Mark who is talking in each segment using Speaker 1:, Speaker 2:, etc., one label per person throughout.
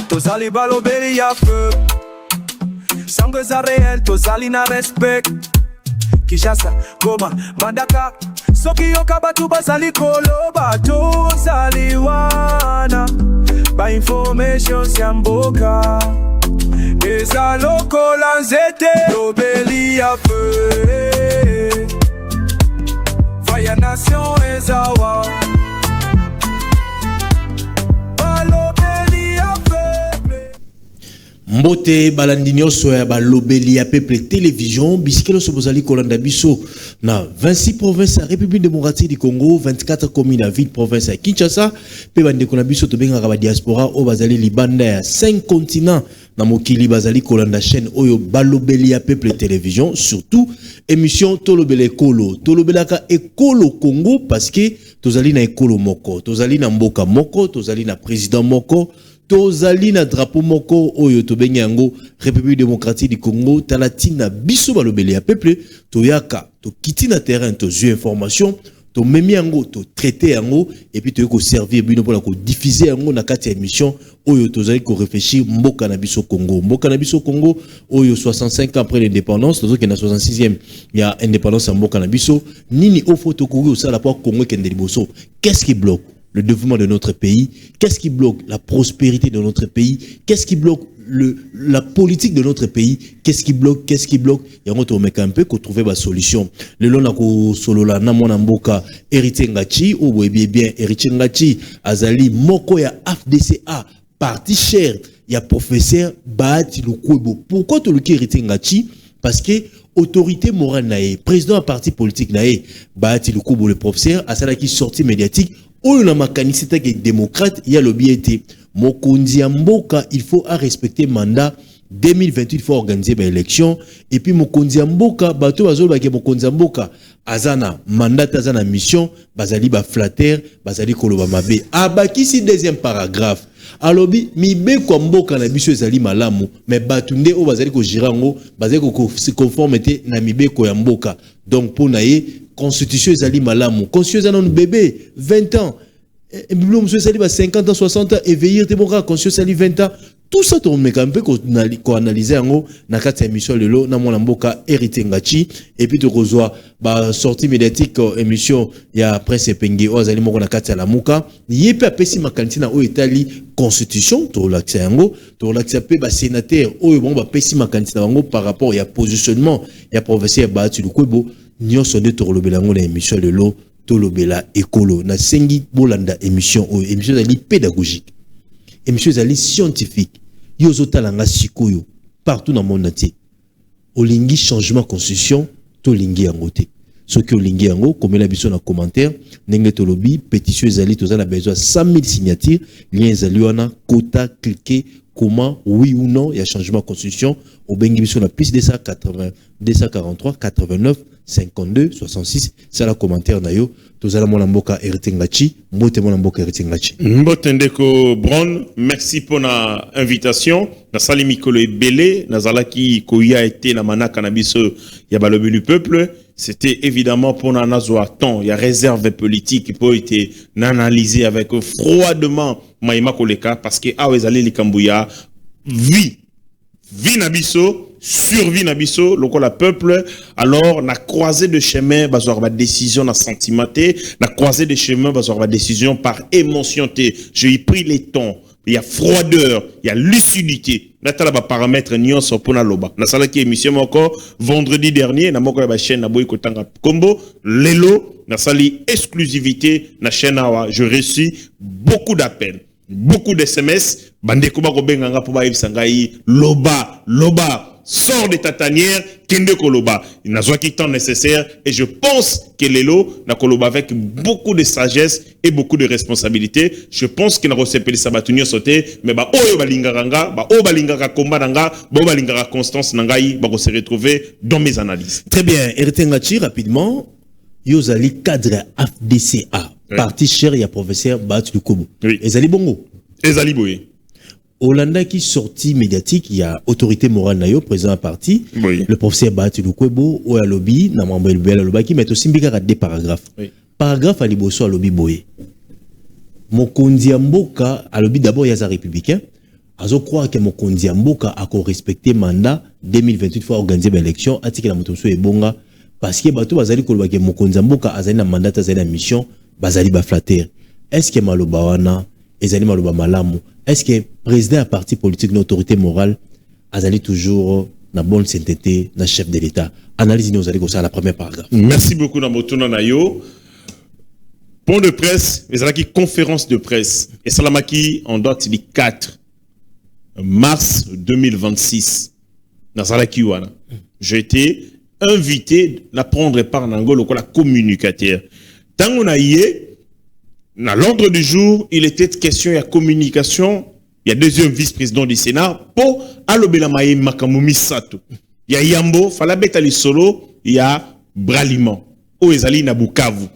Speaker 1: Tozali balobeli ya feu Sango za réel, tozali na respect Kishasa, Goma, Mandaka Soki yoka batu bazali koloba Tozali wana Ba information siamboka Eza lokola nzete Lobeli ya feu Faya nation ezawa
Speaker 2: Mbote balandinyo soya balobeli ya peuple télévision bisikelo sobozali kolanda biso na 26 provinces à République démocratique du Congo, 24 communes à ville province à Kinshasa, pe bande kona biso to benga ba diaspora o bazali libanda ya 5 continents na mokili bazali kolanda chaîne oyo balobeli ya peuple télévision, surtout émission tolobele ekolo tolobelaka ekolo Congo parce que tozali na ekolo moko, tozali na mboka moko, tozali na président moko, tozali na drapeau moko oyo tobengi yango République démocratique du Congo, talatina biso balobeli ya peuple toyaka to kiti na terrain to zu information to memi yango to traiter yango et puis to ko servir bino pour ko diffuser yango na kati ya émission oyo tozali ko réfléchir mboka na biso Congo oyo 65 ans après l'indépendance tozo ke na 66e ya indépendance ya mboka na biso nini ofo to ko sala pour Congo kende liboso. Qu'est-ce qui bloque le développement de notre pays? Qu'est-ce qui bloque la prospérité de notre pays? Qu'est-ce qui bloque la politique de notre pays? Qu'est-ce qui bloque? Et on va un peu qu'on trouve la solution. Le long ko solo la na mona mboka héritier ngachi ou bien héritier ngachi azali moko ya FDCA parti cher ya professeur Bahati Lukwebo. Pourquoi to luki héritier ngachi? Parce que autorité morale nae, président de parti politique nae, Bahati Lukwebo le professeur asala qui sortie médiatique. Oyo na makanisi taki démocrate ya lobi ete mokonzi ya mboka il faut respecter mandat 2028 il faut organiser ba élection et puis mokonzi ya mboka bato bazolo ba ke mokonzi ya mboka azana mandat azana mission bazali ba flatter bazali koloba mabe abakisi deuxième paragraphe alobi mibe kwa mboka na biso ezali malamu mais batunde o bazali ko girango bazali ko se conformité na mibe ko ya mboka donc pour naye constitution ezali malamu constitution ezana bébé 20 ans et biblio monsieur ezali ba 50 ans 60 ans éveiller démocrate constitution ezali 20 ans tout ça to meka un peu ko analyser yango na kati ya émission lelo na mona mboka hérité ngachi et puis to kozwa ba sortie médiatique émission ya presse penge ozali moko na kati ya lamuka yepe apesi makanisi na o etali constitution to laksa yango to laksa pe ba sénateur oyo bon ba pesi makanisi na bango par rapport ya positionnement ya professeur Bahati Lukwebo nyonso nde tolobela ngo na émission lelo tolobela ekolo na sengi bolanda émission oyo émission ezali pédagogique émission ezali scientifique yozo talanga sikoyo partout dans le monde entier olingi changement constitution tolingi yango te soki olingi yango komela biso na commentaire ndenge tolobi pétition ezali tozala besoin 100 000 signatures lien ezali wana kota cliquer comment oui ou non il y a changement constitution au bengi biso na plus 280 243 89 52 66 c'est la commentaire na yo tozala mona mboka hérité ngachi mbote mona mboka hérité ngachi
Speaker 3: mbote ndeko Brown merci pour la invitation na sali mikolo ebele nazalaki koya été na manaka na biso ya balobi du peuple. C'était évidemment pour nazwa temps il y a réserve politique pour été analyser avec froidement maïma koleka parce que awezali likambuya vie nabiso survie nabiso lokola peuple alors na croisée de chemin bazor ba décision na sentimenté na croisée de chemin bazor ba décision par émotion té j'ai pris les temps il y a froideur il y a lucidité natala ba paramètres nyonso pona loba na sala ki émission moko vendredi dernier na moko ba chaîne na boy kotanga kombo lelo na sali exclusivité na chaîne awa je reçus beaucoup d'appels beaucoup de SMS bande ko ba ko benganga po ba ibisangai loba sort de ta tanière kende koloba il n'a pas temps nécessaire et je pense que lelo na koloba avec beaucoup de sagesse et beaucoup de responsabilité je pense qu'il n'a reçu sabatunio sauté mais ba oyo balinganga ba o balingaka komba nanga ba balingaka constance nangai ba ko se retrouver dans mes analyses.
Speaker 2: Très bien, Eritengachi rapidement yozali cadre FDCA parti cher ya professeur Bahati Lukwebo.
Speaker 3: Oui.
Speaker 2: Ezali bongo.
Speaker 3: Ezali boye.
Speaker 2: Hollanda qui sorti médiatique, il y a autorité morale nayo président à parti,
Speaker 3: oui.
Speaker 2: Le professeur Bahati Lukwebo ou à lobby na mambo elbela lobaki mais aussi mbika 2 paragraphes.
Speaker 3: Oui.
Speaker 2: paragraphe à liboso à lobi boye. Mokonzi ya mboka à lobi d'abord yaza républicain. Azo croire que mokonzi ya mboka a respecté mandat 2028 fois organiser l'élection atiki la motoso e bonga parce que bato bazali koloba ke mokonzi ya mboka azali na mandat azali na mission bazali ba flatter. Est-ce que maloba wana ezali maloba malamu? Est-ce que président à parti politique l'autorité morale azali toujours na bonne sainteté na chef de l'État? Analyse nous allez ça la première paragraphe.
Speaker 3: Merci beaucoup Namotuna Nayo. Point de presse, mais qui conférence de presse. Et Salamaki en date du 4 mars 2026. Nazalaki wana. J'ai été invité à prendre part en Angola comme communicateur. Tant on a yé, dans l'ordre du jour, il était question de communication. Il y a deuxième vice-président du Sénat pour alobela maye makamumi sato. Il y a Yambo, falabeta li solo, il y a Braliman. O ezali na Bukavu.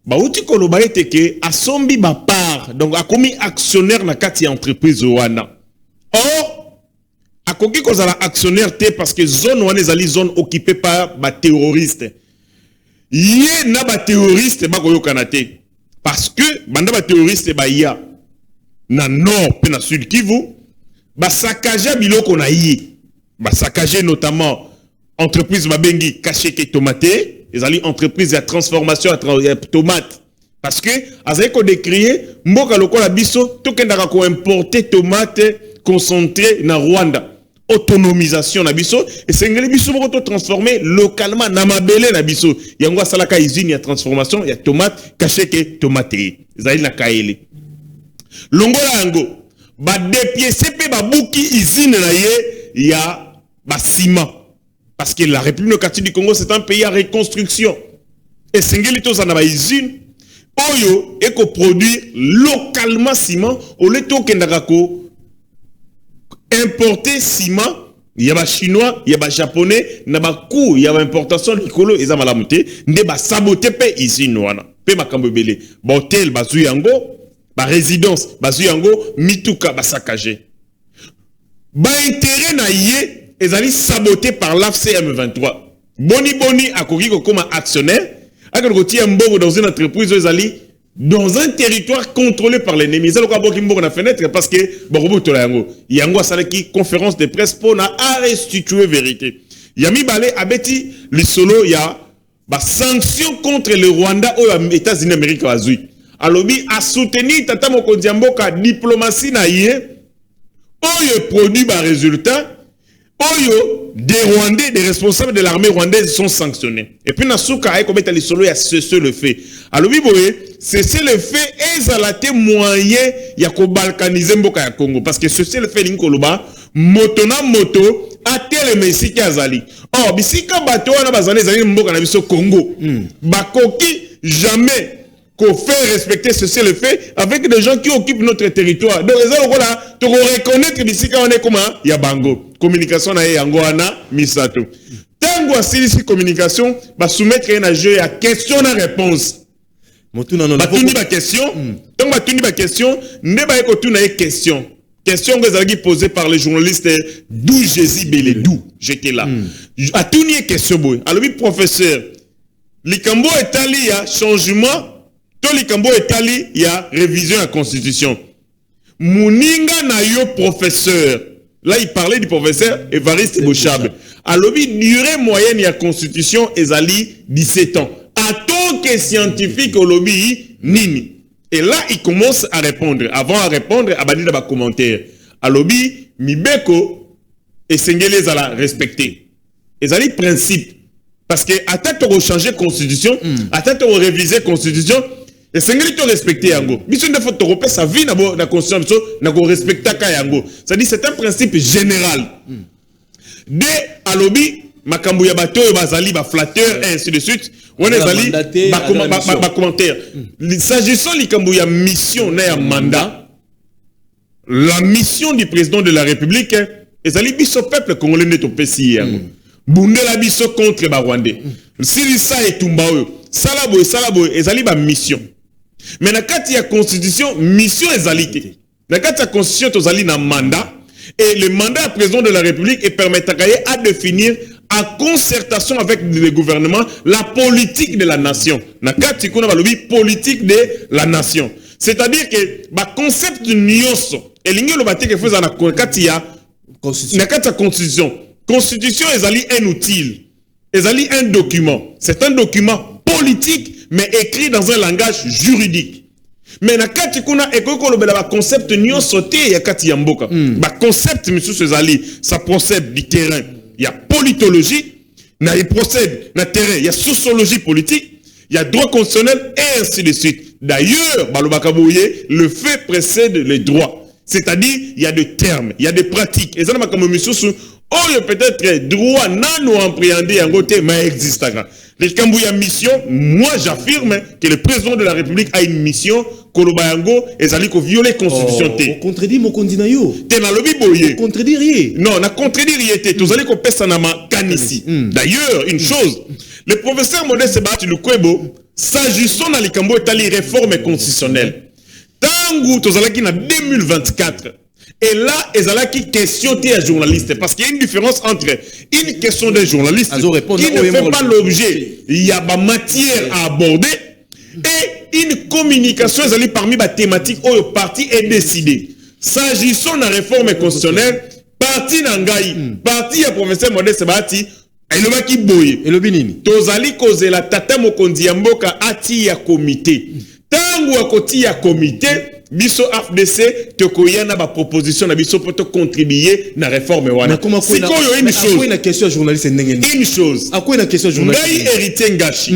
Speaker 3: Ba uti koloba eteke asombi ba part, donc a commis actionnaire na kati ya entreprise wana. Or akoki kozala actionnaire te parce que zone wana ezali zone occupée par ba terroriste. Yé na ba terroriste ba koyokana te parce que banda ba terroriste ba ya na nord pe na sud Kivu ba saccager biloko na yi ba saccager notamment entreprise babengi Kacheke Tomate. Ils allaient entreprise de transformation à tomate. Parce que, azali ko décrier, mboka lokola biso, tokendaka ko importer tomate concentré na Rwanda. Autonomisation na biso, et c'est ngeli biso moko to transformer localement na mabele na biso. Yango salaka usine ya transformation ya tomate, Kacheke Tomate. Ils allaient na kaele. Longola yango, ba dépiécer pe ba buki usine na ye ya ba ciment. Parce que la République démocratique du Congo, c'est un pays à reconstruction. Et Sengeli ça n'a pas usine. Oyo, et qu'on produit localement ciment, au lieu de importer ciment, il y a des Chinois, il y a des Japonais, il y a des coûts, il y a des importations de l'écolo, ils ont malamouté, il y a des sabotés ici, nous, pe makambebele, hôtel, bazuyango, ba résidence, bazuyango, mituka, basakage. Ba intérêt na yé, ils allaient saboter par l'AFCM 23. Boni a Kogiko comme actionnaire, à dans une entreprise, ils allaient dans un territoire contrôlé par l'ennemi. Ils allaient dans la fenêtre parce que il y a une conférence de presse pour restituer vérité. Yami Balé Abeti, le solo, il y a des sanctions contre le Rwanda aux États-Unis d'Amérique. Alors, à soutenir Tata Mokonzi Mboka diplomatie na yé, oyo produit des résultats. Oyo, des Rwandais, des responsables de l'armée rwandaise sont sanctionnés. Et puis, Nasuka a commis les solo, il y a cessé le fait. Alors, oui, cessé le fait, et ça a été moyen, il y a balkaniser Mboka ya Congo. Parce que cessé le fait, l'Inkoloba, moto na moto, a tel messi qui a zali. Or, bisika bato, on a bazali, zali Mboka na biso Congo. Bakoki, jamais, qu'on fait respecter ceci le fait avec des gens qui occupent notre territoire. Donc, là, tu reconnaître que ici, on est comment? Il y a Bango. Communication, il y a Angoana, Misato. Tango à ici communication, va soumettre un jeu à question et réponse. Batuni ba question. Donc, batuni ba question. Ne ba ekotu na question. Question que vous avez posée par les journalistes d'où Jésus Belé, d'où j'étais là. A tout nié question, boy. Alors, oui, professeur, Likambo Etali, il y a changement. Tolikambo Etali, il y a révision à la Constitution. Mouninga na yo professeur. Là, il parlait du professeur Évariste Bouchab. À l'objet durée moyenne de la Constitution, ezali 17 ans. En tant que scientifique au lobby, nini. Et là, il commence à répondre. Avant à répondre, à bannir dans commentaire. À lobby, Mibeko et Sengele zala respecter. Ezali principe. Parce que, à tête de changer la Constitution, à tête de réviser la Constitution, et c'est ce que respecter yango. Mission de faut repérer sa vie dans la constitution, na ko respecter ka yango. C'est-à-dire c'est un principe général. De alobi makambu ya bato yo bazali ba flatteur et ainsi de suite. On est ali ba commentaire. S'agissant likambu ya mission na ya mandat, la mission du président de la République est ali biso peuple congolais net au PCI yango. Bundela biso contre ba Rwandais. Si ça est tumbao, salabo ezali ba mission. Mais dans le la constitution, mission est alité. Dans le la constitution, tu as un mandat. Et le mandat à président de la République permet à définir en concertation avec le gouvernement, la politique de la nation. Nakati kuna balobi politique de la nation. C'est-à-dire que ba concept nyonso elingi lo bateke feza na kati ya constitution. Constitution ezali un outil. Ezali un document. C'est un document politique mais écrit dans un langage juridique. Mais nakati kuna ekoko lobela ba concept nyonso te ya kati ya mboka. Ba concept monsieur ezali ça procède du terrain. Il y a politologie, il procède na terrain, il y a sociologie politique, il y a droit constitutionnel et ainsi de suite. D'ailleurs, le fait précède les droits. C'est-à-dire, il y a des termes, il y a des pratiques. Et ça, peut-être droit non appréhendé en côté, mais existe. Les Kambouya mission, moi j'affirme que le président de la République a une mission. Kolobayango ezali ko violer constitution te.
Speaker 2: On contredit mon candidat yo.
Speaker 3: Te na lobi boye.
Speaker 2: On contredit rien.
Speaker 3: Non, na contredit rien te. Tozali ko pesa na makanisi. D'ailleurs, une chose, le professeur Modeste Bahati Lukwebo, s'agissant na likambo etali réforme constitutionnelle. Tangu tozalaki na 2024. Et là, ezalaki question te à journaliste parce qu'il y a une différence entre une question d'un journaliste qui ne fait pas l'objet, il y a ma matière à aborder. Et une communication est allée parmi les thématiques où le parti est décidé. S'agissant de la réforme constitutionnelle, parti Nangaï, parti à professeur Modeste Bahati, et le qui boye.
Speaker 2: Et le binini.
Speaker 3: Tozali cause la tata mokondi yamboka ati ya comité. Tangu akoti ya comité, biso FDC te koyana ba proposition na biso pour te contribuer na réforme wana.
Speaker 2: C'est quoi une chose? Une question journaliste
Speaker 3: une chose.
Speaker 2: À quoi une question journaliste?
Speaker 3: Ngai héritier ngashi.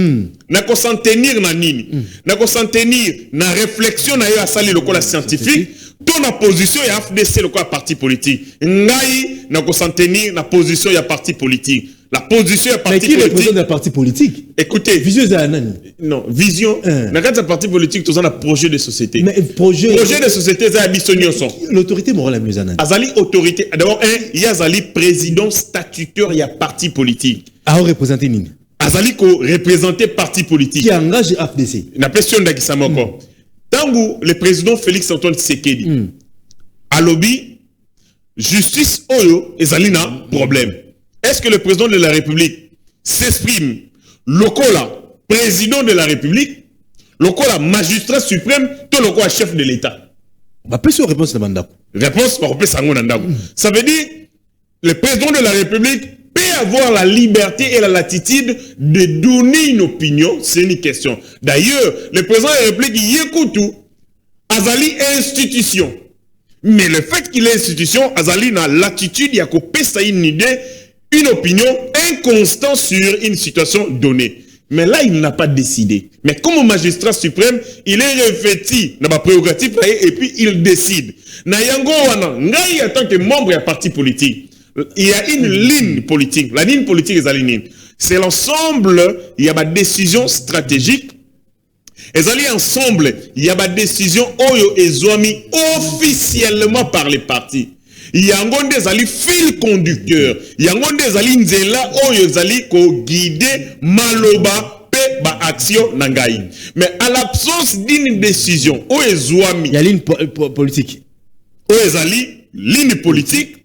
Speaker 3: Na ko s'en tenir na nini? Na ko s'en tenir na réflexion na yo asali lokola scientifique. Ton position ya FDC lokola parti politique. Ngai na ko s'en tenir na position ya parti politique. La position ya parti politique. Mais qui représente le parti politique? Écoutez, vision za nani? Non, vision. Na kati ya parti politique tous on a projet de société. Mais projet de société za biso nyonso. L'autorité morale mieux nani? Azali autorité. D'abord il y a azali président statutaire ya parti politique. A représenter nini? Azali ko représenter parti politique. Qui engage FDC. Na question d'akisama encore. Tangu le président Félix Antoine Tshisekedi. Alobi justice oyo ezali na problème. Est-ce que le président de la République s'exprime lokola président de la République, lokola magistrat suprême, tout lokola chef de l'État? Bah, peut se réponse demanda. Réponse par ça veut dire le président de la République peut avoir la liberté et la latitude de donner une opinion, c'est une question. D'ailleurs, le président de la République Yekoutou azali institution. Mais le fait qu'il est institution, azali na latitude, il y a une idée, une opinion, un constant sur une situation donnée. Mais là, il n'a pas décidé. Mais comme magistrat suprême, il est revêtu dans ma prérogative et puis il décide. Nayango wana, ngai en tant que membre du parti politique, il y a une ligne politique. La ligne politique est la ligne. C'est l'ensemble, il y a ma décision stratégique. Et allez ensemble, il y a ma décision oyo ezwami officiellement par les partis. Il y a un fil conducteur. Il y a un nzela oyo ezali ko guider maloba pe ba action nangai. Mais à l'absence d'une décision oyo ezwami, il y a ligne politique. Oyo ezali ligne politique.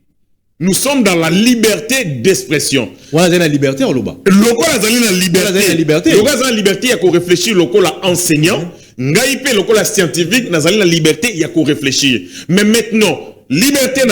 Speaker 3: Nous sommes dans la liberté d'expression. Voilà, c'est la liberté ou l'oba. Lokola zali na liberté. Lokola zali na liberté, il y a qu'on réfléchir lokola enseignant. Ngaipe lokola scientifique, nazali na liberté, il y a qu'on réfléchir. Mais maintenant, liberté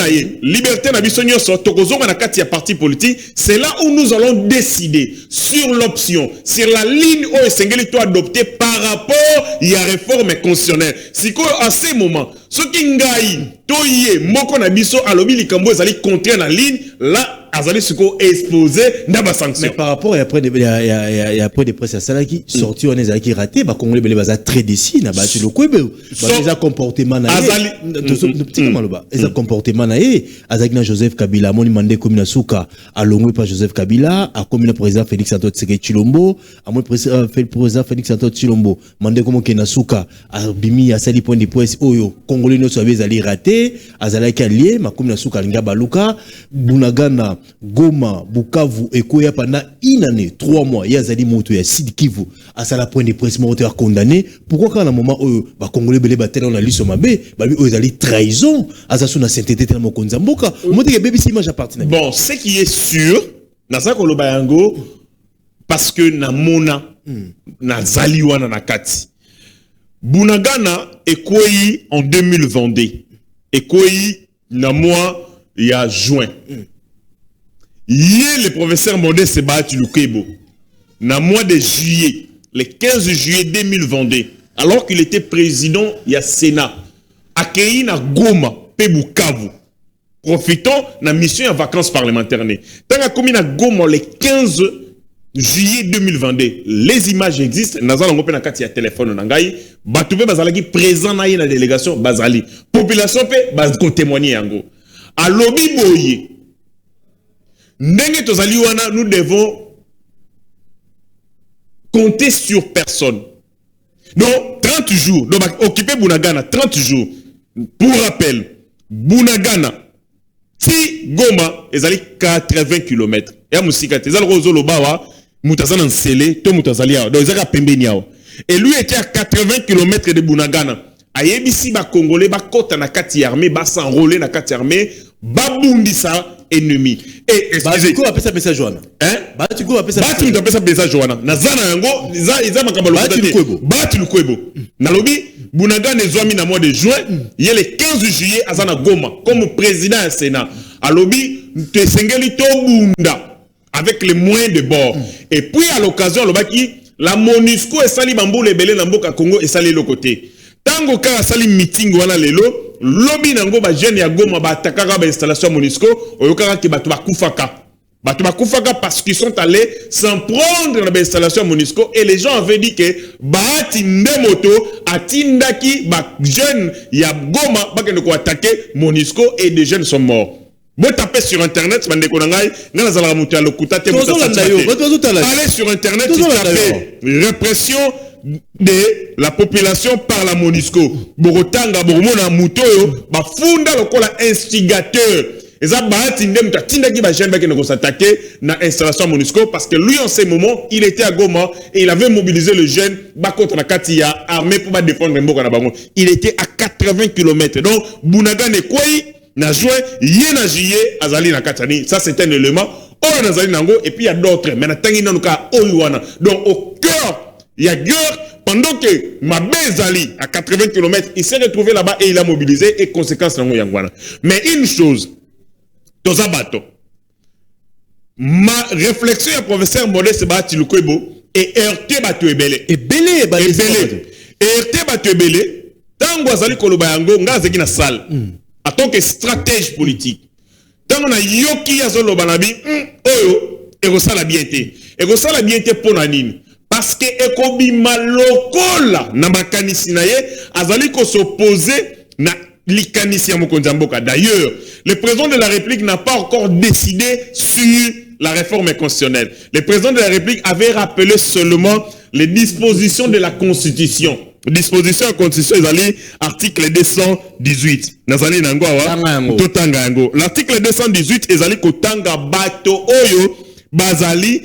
Speaker 3: na biso nyonso tokozonga na kati ya parti politique, c'est là où nous allons décider sur l'option, sur la ligne où esengeli to adopter par rapport il y a réforme constitutionnelle. Siko à ce moment, ce qui ngai toye moko na biso alobi likambo ezali contraire na ligne, là azali siko exposé ndaba sanction. Mais par rapport après il y a après des presse ça là qui sorti on ezali qui raté ba congolais bele baza très décis na ba ci le kwebe ba les comportement na azali petit maloba les comportement na azali na Joseph Kabila moni mandé comme na suka alongwe par Joseph Kabila a comme le président Félix Antoine Tshisekedi Chilombo a mon président Félix Antoine Chilombo mandé comme ke na suka a bimi a sali point de presse oyo congolais no so azali raté azali ki allié ma comme na suka linga baluka Bunagana Goma, Bukavu, et Koya pendant une année, 3 mois, il y a Zali Moto, il y a Sidi Kivu, à ça la point de presse, Moto a condamné. Pourquoi quand à un moment où, Congolais Belé Batel, on a lu sur ma baie, ils allaient trahison, à ça, sur la sainteté tellement qu'on zamboka. Moi, il y a BBC, moi, j'appartiens. Bon, ce qui est sûr, Nasa koloba yango parce que na mona na zali wana na kati. Bunagana ekoi en 2022. Ekoi na mois ya juin. Hier le professeur Modeste Sebahati Lukebo na mois de juillet, le 15 juillet 2022, alors qu'il était président ya Sénat, accueilli na Goma pe Bukavu. Profitons na mission en vacances parlementaires. Tant que comme na Goma le 15 juillet 2022, les images existent. Nazala ngopé na kati ya téléphone na ngai, batu pe bazalaki présent na ye na délégation bazali. Population pe baz ko témoigner yango. A lobi boye. Ndenge tozali wana, nous devons compter sur personne. Donc 30 jours, donc occuper Bunagana 30 jours. Pour rappel, Bunagana si Goma ezali 80 km. Ya musika ezali rozolo bawa mutazana nsele to mutazali ya. Donc ezali pembeni yao. Et lui était à 80 km de Bunagana. Ayebisi ba Congolais ba kota na kati armée ba s'enrôler na kati armée ba bundisa ennemi. Et excusez.
Speaker 2: Bah, tu peux appeler ça Joana.
Speaker 3: Hein?
Speaker 2: Bah, tu peux appeler ça.
Speaker 3: Bah, tu peux appeler ça message Joana. Nazana yango, iza makabalo. Bah, tu le kwebo. Nalobi, Bunagana ezwami na mois de juin, il y a le 15 juillet azana Goma comme président du Sénat. Alobi, te sengeli to bunda avec les moyens de bord. Et puis à l'occasion, la MONUSCO et sali bambou le belé na mboka Congo et sali le côté. Tango ka sali meeting wana lelo, lobi nango ba jeune ya Goma ba atakaka ba installation MONUSCO, oyokaka ki batu bakufaka. Batu bakufaka parce qu'ils sont allés s'en prendre dans l'installation MONUSCO et les gens avaient dit que Bahati Ndemoto atindaki ba jeune ya Goma ba kende ko attaquer MONUSCO et des jeunes sont morts. Bon taper sur internet, allez sur internet, tu tapez répression de la population par la MONUSCO. Borotanga, Boromona, Mutoyo, Bafunda, lokola instigateur. Et ça, Bahati Ndem, Tindaki Bajen, qui ne s'attaquer dans l'installation MONUSCO parce que lui, en ces moments, il était à Goma et il avait mobilisé le jeune contre la Katia, armé pour défendre Mboka Nabango. Il était à 80 km. Donc, Bunaga Nekoi, na juin, yé na juillet, azali na katani. Ça, c'est un élément. Oh, nazali nango, et puis il y a d'autres. Mais na tangi nanuka oyuana. Donc, au cœur, il y a guerre. Pendant que Mabé Zali, à 80 km, il s'est retrouvé là-bas et il a mobilisé et conséquence nango yangwana. Mais une chose, Toza Bato, ma réflexion à professeur Modeste Sebahati Lukebo est heurté Bato Ebele.
Speaker 2: Ebele,
Speaker 3: heurté Bato Ebele, tango azali koloba yango, nga zeki na salle. En tant que stratège politique, tant qu'on a yoki azolo banabi, oyo, ekosala bienté. Ekosala bienté pour nanine. Parce que ekobi malokola na makanisi na ye, azali ko s'opposer na likanisi ya mokonzi mboka. D'ailleurs, le président de la République n'a pas encore décidé sur la réforme constitutionnelle. Le président de la République avait rappelé seulement les dispositions de la Constitution. Disposition de la Constitution, article 218. Nazali nangoa, totanga yango. L'article 218, ezali kotanga bato oyo, bazali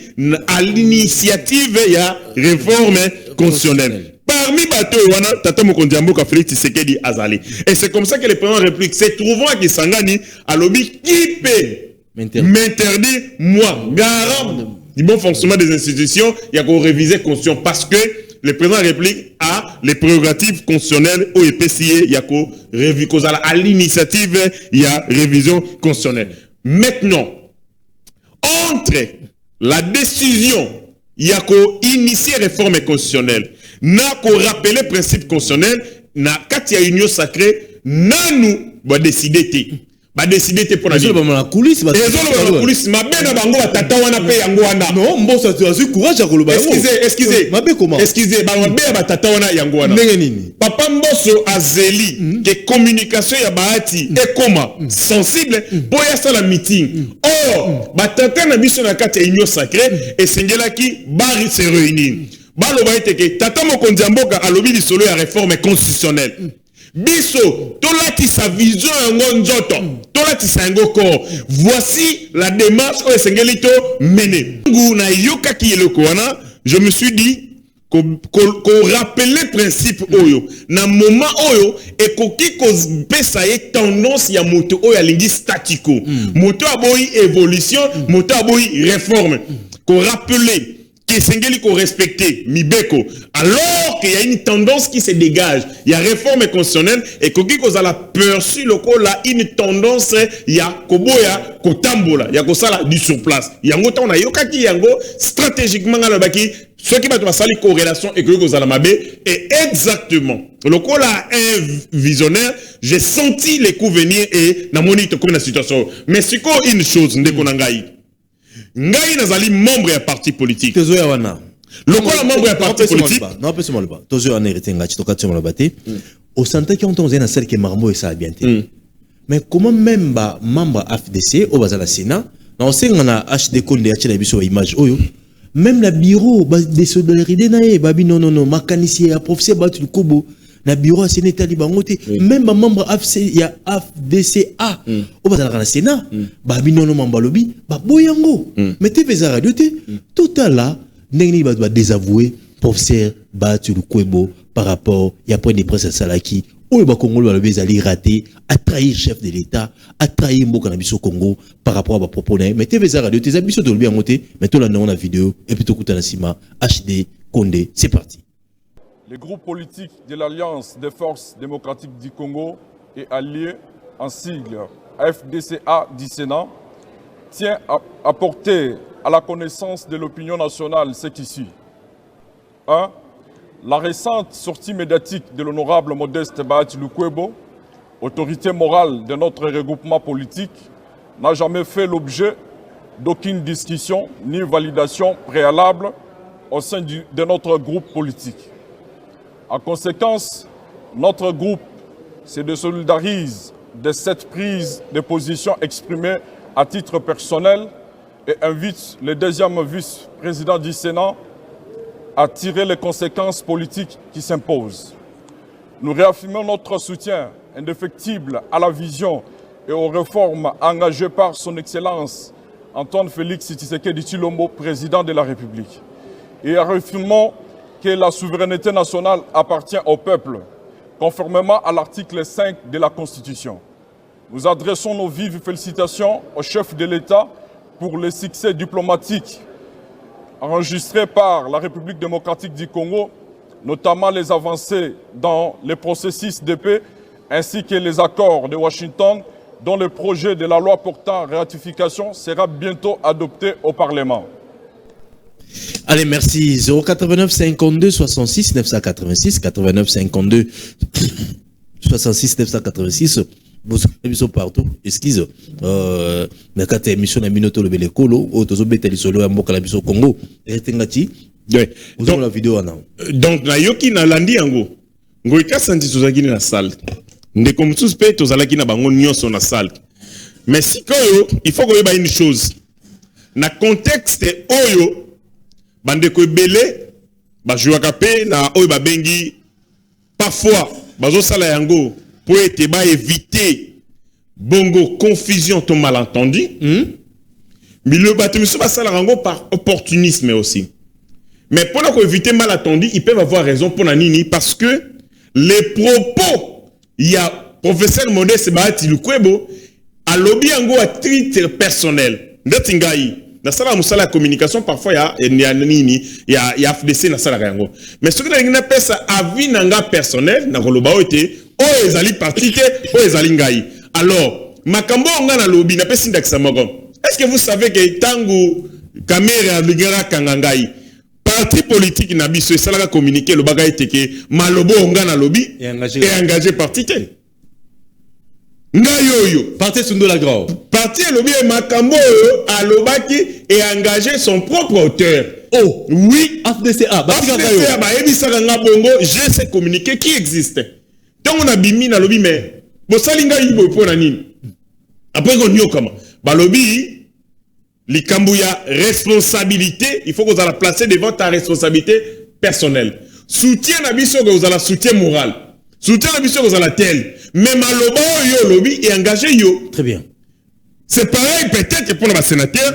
Speaker 3: à l'initiative ya réforme constitutionnelle. Parmi bato wana, tata mokonzi mboka Félix Tshisekedi azali. Et c'est comme ça que le président de la République, se trouvant à Kisangani, a lobby qui peut m'interdire, moi, garant du bon fonctionnement des institutions, il y a qu'on réviser constitution parce que le président de la République a les prérogatives constitutionnelles au EPCA, il y a qu'on révise à l'initiative, il y a révision constitutionnelle. Maintenant, entre la décision, il y a qu'on initie réforme constitutionnelle, n'a qu'on rappeler principe constitutionnel, n'a quand il y a union sacrée, n'a nous va décider. Ba décider te pour la vie.
Speaker 2: La coulisse,
Speaker 3: la coulisse, ma belle bango tata wana pe yango wana.
Speaker 2: Non, mbosa tu as eu courage à koloba.
Speaker 3: Excusez.
Speaker 2: Ma belle comment?
Speaker 3: Excusez, ba belle tata wana yango wana. Papa Mboso azeli que communication ya Bahati est comment sensible pour ya ça la meeting. Or, ba tata na biso na kati union sacrée et sengelaki bari se réunir. Ba lo ba eteke tata mokonzi mboka alobi lisolo ya réforme constitutionnelle. Biso, tolati sa vision yango nzoto, tolati sa yango corps. Voici la démarche au Sengelito mené. Je me suis dit, qu'on rappelle le principe oyo na moment oyo et koki ko pesa ye tendance ya moto oyo alingi statico moto aboyi évolution moto aboyi réforme qu'on rappelle que sengeli ko respecter mibeko alors qu'il y a une tendance qui se dégage il y a réforme constitutionnelle et koki ko za la perçu lokola une tendance ya koboya kotambola ya kosala du sur place yango ta on a yokaki yango stratégiquement ngala baki ce qui va te passer corrélation et que vous allez m'aber et exactement le coup là un visionnaire j'ai senti les coups venir et na monite comme la situation mais c'est quoi une chose ndeko ngai nazali membre ya parti politique
Speaker 2: tozo ya wana
Speaker 3: le coup là membre ya parti politique
Speaker 2: non pas seulement le bas tozo en hérité ngati to katio le baté au santé qui ont on na celle qui marmo et ça bien mais comment même ba membre FDC au bazala Sénat na on sait ngana HD Konde ya tshela biso image oyo même la bureau des solidarité nae babi non mécanicien ya professeur Batu Kobo na bureau Sénat talibangote même ba membre FC ya FDCA au bazala na Sénat babi non membre lobby ba boyango mais TV radio te total là ndenge ba désavouer professeur Batu Kobo par rapport ya point de presse Salaki oyo ba Congo ba bezali raté a trahir chef de l'État a trahir mboka na biso Congo par rapport à ba propos na mais TV radio tes biso de bien monter mais to la na vidéo et puis to kuta na sima HD Konde c'est parti.
Speaker 4: Le groupe politique de l'Alliance des forces démocratiques du Congo et allié en sigle FDCA du Sénat tient à porter à la connaissance de l'opinion nationale ce qui suit. 1. La récente sortie médiatique de l'honorable Modeste Bahati Lukwebo, autorité morale de notre regroupement politique, n'a jamais fait l'objet d'aucune discussion ni validation préalable au sein de notre groupe politique. En conséquence, notre groupe se désolidarise de cette prise de position exprimée à titre personnel et invite le deuxième vice-président du Sénat à tirer les conséquences politiques qui s'imposent. Nous réaffirmons notre soutien indéfectible à la vision et aux réformes engagées par son Excellence Antoine Félix Tshisekedi Tshilombo, président de la République. Et réaffirmons que la souveraineté nationale appartient au peuple, conformément à l'article 5 de la Constitution. Nous adressons nos vives félicitations au chef de l'État pour le succès diplomatique enregistré par la République démocratique du Congo, notamment les avancées dans les processus de paix ainsi que les accords de Washington dont le projet de la loi portant ratification sera bientôt adopté au Parlement.
Speaker 2: Allez, merci. 089 52 66 986 89 52 66 986. Vous avez partout. Excuse. Na kata émission na binoto le belekolo o tozo betali solo ya mboka la biso Congo. Etengati. Vous avez la vidéo là.
Speaker 3: Donc na yoki na landi yango. Ngoika santi tozaki na salle. Ndeko mutsu pe tozalaki na bango nyonso na salle. Mais si koyo, il faut koyeba une chose. Na contexte oyo bandeko ebele ba jouaka pe na oyo ba bengi parfois bazo sala yango pour être ba éviter bongo confusion to malentendu. Mais le bâtiment ba sala yango par opportunisme aussi. Mais pour éviter malentendu, ils peuvent avoir raison pour nini parce que les propos il y a professeur Modeste Bahati Lukwebo à lobby yango à titre personnel. Ndatingai na sala musala communication parfois il y a FDC na sala yango. Mais ce que na pesa avis nanga personnel na koloba ote o ezali parti te o ezali ngai. Alors makambo nga na lobby na pesa ndaxa moko. Est-ce que vous savez que tangu caméra ligara kangangai parti politique na biso esala communiquer le bagay teke malobo nga na lobby et engagé parti te. Ngayoyo
Speaker 2: parti sundo la grave.
Speaker 3: Parti lobby makambo alobaki et engagé son propre auteur.
Speaker 2: Oh
Speaker 3: oui,
Speaker 2: FDCA
Speaker 3: FDCA ba ebisaka nga bongo j'ai ce communiqué qui existe. Tant on a bimi na lobby mais bo salinga yibo pona nini. Après qu'on nyokama ba lobby likambu ya responsabilité, il faut que vous allez placer devant ta responsabilité personnelle. Soutien na biso que vous allez soutien moral. Soutien na biso que vous allez tel. Mais maloba yo lobby et engagé yo.
Speaker 2: Très bien.
Speaker 3: C'est pareil peut-être pour les sénateurs,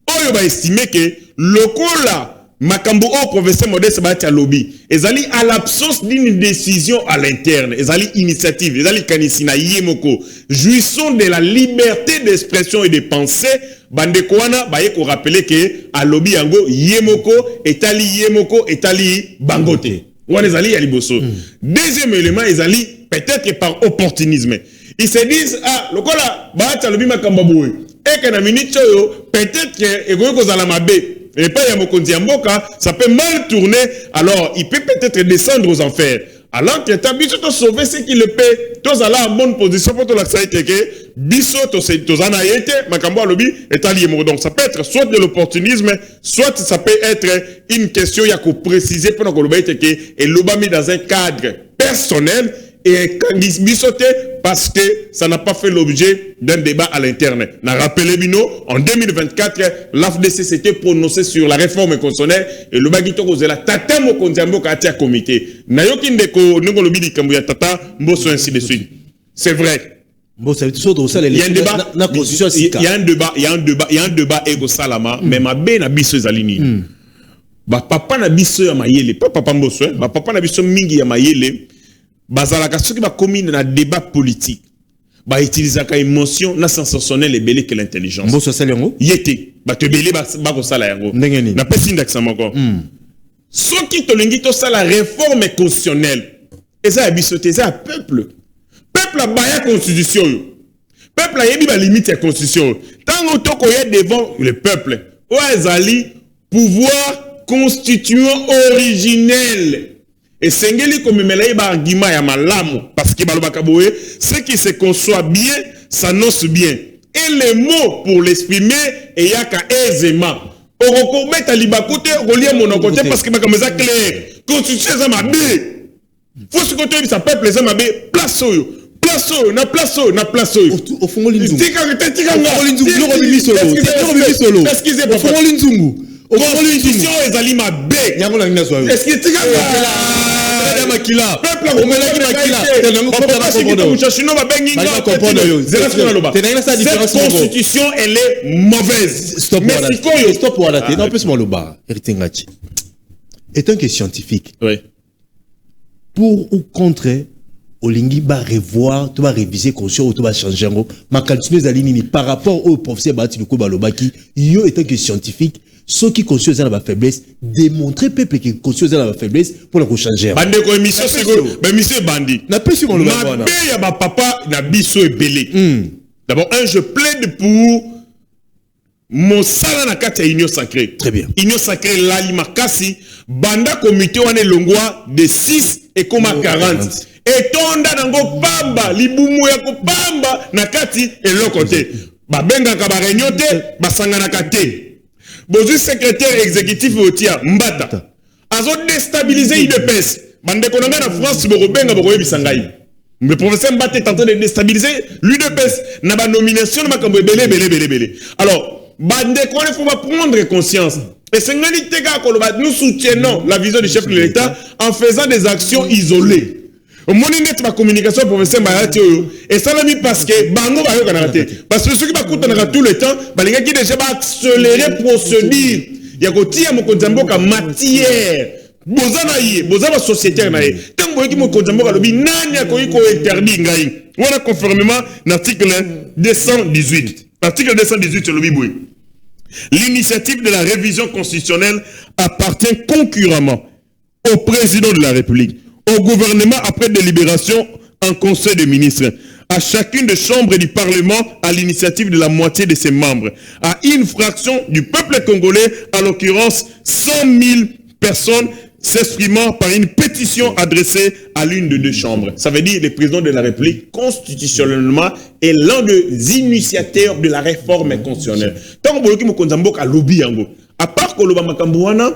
Speaker 3: on va estimer que le là makambo au professeur Modeste Bahati lobby ezali à l'absence d'une décision à l'interne ezali initiative ezali kanisina yemoko jouissons de la liberté d'expression et de pensée bande koana baye ko rappeler que à lobby yango yemoko etali bangote wana ezali ya liboso. Deuxième élément ezali peut-être par opportunisme ils se disent ah lokola Bahati lobby makambo boye et que na minute yo peut-être que egoyi kozala mabe. Et pas Yamokondi Mboka, ça peut mal tourner, alors il peut peut-être descendre aux enfers. Alors que tu as besoin de sauver ce qui le paie. Tu as en bonne position pour te l'accepter que biso to zanaïete, makambo lobby est allié. Donc ça peut être soit de l'opportunisme, soit ça peut être une question il y a qu'à préciser pour que le que et l'oba mis dans un cadre personnel et bisoté parce que ça n'a pas fait l'objet d'un débat à l'interne. N'a rappelé Bino, en 2024, l'AFDC s'était prononcé sur la réforme constitutionnelle et le bagito kozela tata mo kondiambo katia comité. Na yoki ndeko ngo lobi di kambuya tata mboso ainsi de suite. C'est vrai.
Speaker 2: Bon, ça veut dire que il y a un débat.
Speaker 3: Il y a un débat ego salama, mais ma be na biso zalini. Ba papa na biso ya mayele, pas papa mboso, ba papa na biso mingi ya mayele. Bazalaka soki ba commune na débat politique ba utilisaka émotion na sensationnel ebele que l'intelligence
Speaker 2: mboso sala yango
Speaker 3: yete ba te belé ba ko sala yango na pesi index moko soki to lingi to sala réforme constitutionnelle eza ya bisote eza peuple a baya constitution peuple a yebi ba limite ya constitution tango to ko y devant le peuple o ezali pouvoir constituant originel. Et Sengeli comme Melaïba argument ya malamu parce que balobakaboé ce qui se conçoit bien s'annonce bien et les mots pour l'exprimer et yaka aisément oroko beta libakote okolia monokote parce que bakameza clair constitution za mabe faut ce côté ça peuple za mabe place
Speaker 2: au fond l'inzungu
Speaker 3: constitution ezali mabe
Speaker 2: yango na ngina soyo
Speaker 3: est-ce que tika
Speaker 2: makila
Speaker 3: peuple cette constitution elle est mauvaise.
Speaker 2: Stop pour la tête. Non, plus moi le bas. Étant que scientifique.
Speaker 3: Oui.
Speaker 2: Pour ou contre Olingi va revoir, tu vas réviser conscient ou tu vas changer ma qualité d'aligner par rapport au professeur Bahati Balobaki, yo étant que scientifique ceux qui conscients de la faiblesse démontrer peuple qui conscients de la faiblesse pour le changer.
Speaker 3: Bande ko émission c'est ben monsieur bandi.
Speaker 2: Na pesi mon
Speaker 3: ma be ya ba papa na biso ebele. D'abord je plaide pour mon sala na kati ya union sacrée.
Speaker 2: Très bien.
Speaker 3: Union sacrée lali makasi banda comité wane longwa de 6 et comme 40. Et tonda nango pamba libumu ya ko pamba na kati elokote. Ba benga ka ba réunion te ba sangana kate. Bozu secrétaire exécutif Otia Mbata azo déstabiliser IDPS bande konanga na France boko benga boko yebisangai le professeur Mbata est en train de déstabiliser l'UDPS na ba nomination na makambo belé alors bande ko il faut prendre conscience et c'est ngani teka ko nous soutenons la vision du chef de l'État en faisant des actions isolées. Moni net ma communication professeur Bahati oyo et ça l'a mis parce que bango ba yoka na raté parce que ceux qui ba kutana tout le temps balinga qui déjà ba accélérer procédure ya kotia mokonzi mboka matière bozana sociétaire na ye tango yiki mokonzi mboka lobi nani akoyi ko interdit ngai wana conformément l'article 218 article 218 lobi boy l'initiative de la révision constitutionnelle appartient concurremment au président de la République, au gouvernement après délibération en conseil des ministres, à chacune des chambres du Parlement à l'initiative de la moitié de ses membres, à une fraction du peuple congolais, en l'occurrence 100 000 personnes s'exprimant par une pétition adressée à l'une de deux chambres. Ça veut dire le président de la République, constitutionnellement, est l'un des initiateurs de la réforme constitutionnelle. Tant que vous avez lobby, à part que vous avez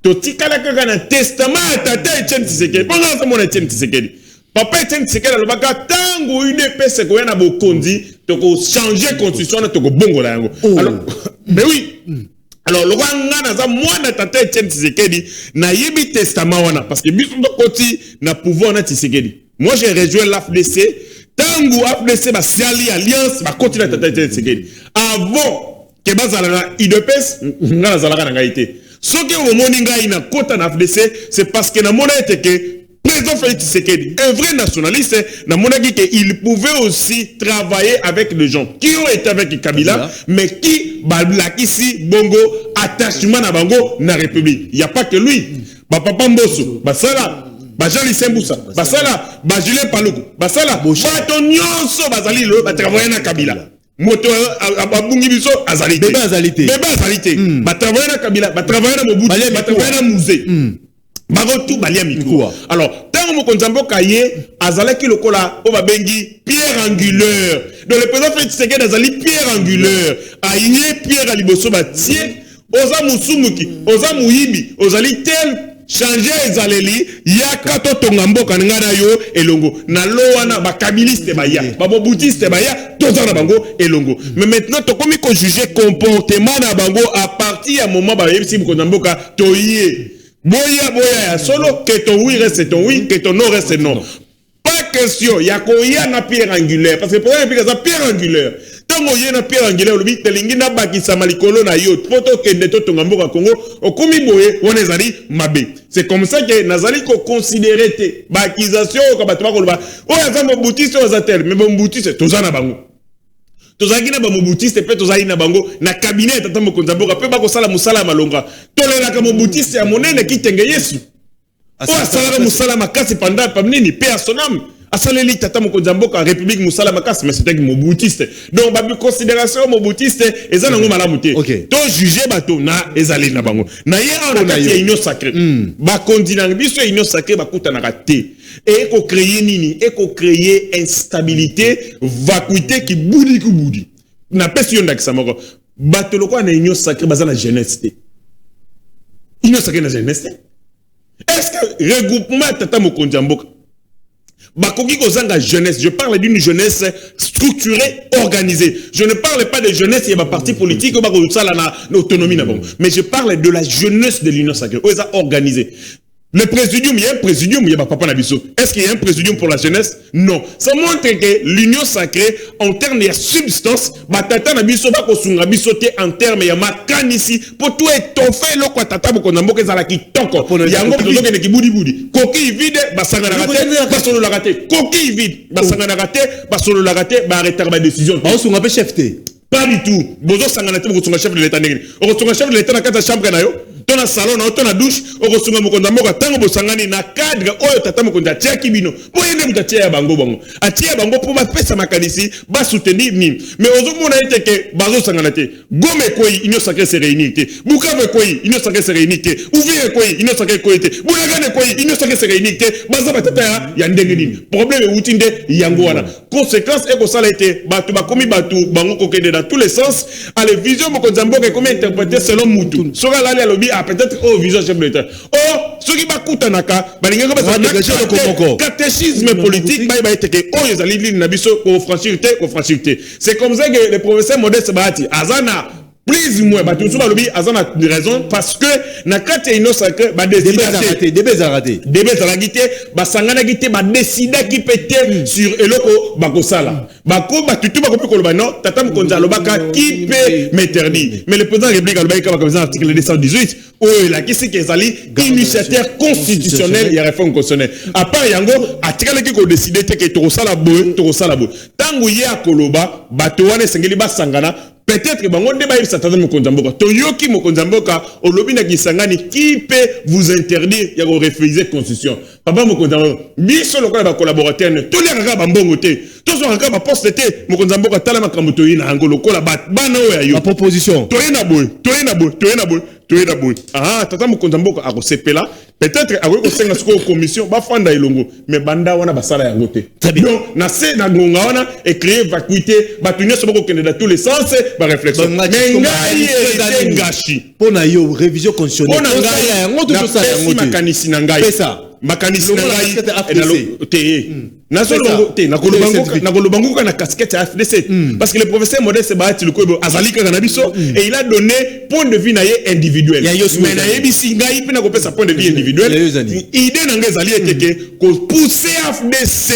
Speaker 3: totikala kaka na testament tata Etienne Tshisekedi bonga sa mona Etienne Tshisekedi papa Etienne Tshisekedi alobaka tango UDPS ko yana bokonzi toko changer constitution to ko bongola yango alors mais oui alors le rwanda na za mwana tata Etienne Tshisekedi na yebi testament wana parce que biso koti na pouvoir na Tshisekedi moi j'ai rejoint l'AFDC tango AFDC ba siali alliance ba continue tata Etienne Tshisekedi avant que bazala UDPS ngana zalaka na ngaité Ce que au moninga ina kota na FDC, c'est parce que na mona était que président Félix Tshisekedi, un vrai nationaliste, na mona dit qu'il pouvait aussi travailler avec les gens qui ont été avec Kabila, mais qui balakisi bongo attachement na bango na République. Il y a pas que lui. Papa Mbosso, basala Jean Semboussa, basala Julien Paluku, basala bato nyonso bazali lo ba travailler na Kabila. Moto abungi biso azalité. Bébé azalité. Ba travailler na Kabila, ba travailler na Mobutu, ba travailler na Musée. Bagotu balia mikua. Alors, tant mo konzambo kaye azalaki lokola o babengi pierre angulaire. Donc le président Félix Tshisekedi azali pierre angulaire. Aye pierre aliboso batie oza musumuki, oza muyibi, ozali tel changer ezaleli yaka to tongamboka ngana yo elongo na lowana ba kabiliste baya ba bobutiste baya toza na bango elongo. Mais maintenant to komi ko juger comportement na bango à partir à moment ba yebisi konzamboka toyé boya ya solo que ton oui reste ton oui, que ton non reste non. Pas question ya ko ya na pierre angulaire parce que pour un pierre angulaire tango ye na pierre angulaire lobi telingi na bakisa malikolo na yo poto kende to tongamboka Congo okomi boye wona ezali mabe. C'est comme ça que nazali ko considérer te bakisation ko batwa ko loba o ya mo boutiste o zatel mais bon boutiste tozana bango tozaki na ba mobutiste pe tozali na bango na cabinet tata mokonza mboka pe bako sala musala malonga tolela ka mobutiste ya monene kitenge Yesu o asala musala makasi panda pamnini pe asonam asaleli tata mokonza mboka République musala makasi mais c'était mobutiste donc ba considération mobutiste ezana ngo malamu te to juger bato na ezali na bango na ye on a ya union sacrée ba continent biso union sacrée bakuta na raté et qu'on crée nini et qu'on crée instabilité vacuité qui boudi ku boudi na pesi yonda kisamoko bato lokwa na union sacrée bazana jeunesse union sacrée na jeunesse est-ce que regroupement tata mokonza mboka bakoki kozanga jeunesse, je parle d'une jeunesse structurée, organisée. Je ne parle pas de jeunesse il y a parti politique ou autonomie mais je parle de la jeunesse de l'union sacrée organisée. Le présidium, il y a un présidium, il y a papa Nabiso. Est-ce qu'il y a un présidium pour la jeunesse? Non. Ça montre que l'union sacrée, en termes de substance, batata Nabiso va kosunga bisoté en termes de makanisi pour tout étoffer le quoi tata bokonambo que zala ki toko. Yango bisoké ne ki budi budi. Coquille vide, basanga na raté, basolo la raté. Coquille vide, basanga na raté, basolo la raté, ba arrêter ma décision. Ba osunga pe chef té. Pas du tout. Bozo sanga na té bokonga chef de l'état négri. On reçoit chef de l'état na kata chambre na yo. Tona salon na tona douche okosunga mokonza mboka tango bosangani na cadre oyo tata mokonza tia kibino boyende mutatia ya bango atia bango pour ba pesa makanisi ba soutenir ni mais ozomona ete ke bazo sangana te Gome koi union sacrée se réunit te Bukavu koi union sacrée se réunit te Uvira koi union sacrée koi te Bunagana koi union sacrée se réunit te baza batata ya ndenge nini problème utinde yango wana conséquence eko sala ete batu bakomi batu bango kokende dans tous les sens à la vision mokonza mboka comme interpréter selon mutu soka lali alobi peut-être au visage chef de l'État. Oh, ceux qui bakutanaka, balinga ba catéchisme politique, ba ba eteke oh yezali li na biso ko franchirité. C'est comme ça que le professeur Modeste Bahati azana plus ou moins ba tout balobi azana raison parce que na kati ino sacré ba débé arrêté ba sangana gité ba décider qui péter sur eloko bakosala. Bako ba tutu bako ko loba non tata mokonza lobaka qui peut m'interdire. Mais le président de la République alobaka comme ça article 218 oh la qui c'est ezali initiateur constitutionnel il y a réforme constitutionnelle. À part yango article qui ko décider te que to sala boy tangu ye akoloba bato wana sengeli ba sangana peut-être que bango nde ba yebisa tata mokonza mboka to yoki mokonza mboka olobi na kisangani qui peut vous interdire ya ko refuser constitution papa mokonza biso lokola ba collaborateur ne to leka ba mbongo te to so ka ba poste te mokonza mboka tala makambo to yina ngo lokola bana oya yo proposition to yina boy ah tata mokonza mboka akosepela peut-être akoki kosenga siko commission ba fanda ilongo mais banda wana basala yango te donc na se na ngonga wana et créer vacuité batunya soboko kende dans tous les sens ba réflexion mais ngai ngashi pona yo révision constitutionnelle pona ngai yango to sala yango te makanisi na ngai pesa makanisi na ngai na solo te na kolobango na casquette à FDC parce que le professeur Modeste Bahati Lukwebo azali kaka na biso et il a donné point de vue na ye individuel mais na yebisi ngai pe na kopesa point de vue individuel idée na ngai ezali eteke ko pousser FDC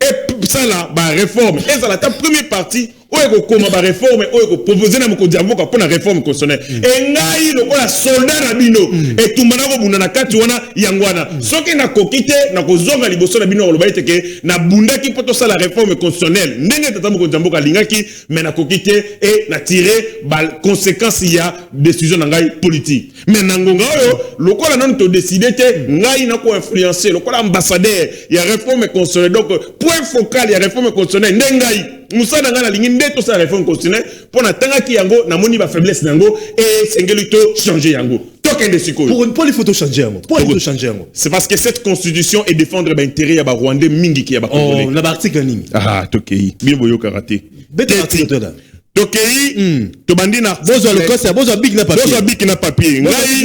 Speaker 3: et ça là ba réforme et ça la ta première partie oyo koma ba réforme oyo proposer na mokonzi ya mboka pour la réforme constitutionnelle et ngai lokola soldat na bino et tumana ko bunda na kati wana yangwana soki na kokite na kozonga liboso na bino oloba iteke na bundaki poto sa la réforme constitutionnelle ndenge tata mokonzi ya mboka lingaki mais na kokite et na tirer ba conséquence ya décision na ngai politique mais na ngonga oyo lokola non to décider te ngai na ko influencer lokola ambassadeur ya réforme constitutionnelle donc point focal ya réforme constitutionnelle ndengai musana ngana lingi ndeto sa réforme constitutionnelle pour na tanga ki yango na moni ba faiblesse nango et sengeli to changer yango tokende sikoyo
Speaker 2: pour les photos changer yango pour les changer yango
Speaker 3: c'est parce que cette constitution est défendre ba intérêt ya ba rwandais mingi ki ya ba congolais
Speaker 2: na ba article nini
Speaker 3: tokei bien boyo karaté
Speaker 2: bête article là
Speaker 3: tokei to bandi na
Speaker 2: bozo le kosa bozo big na papier
Speaker 3: ngai na papier ngai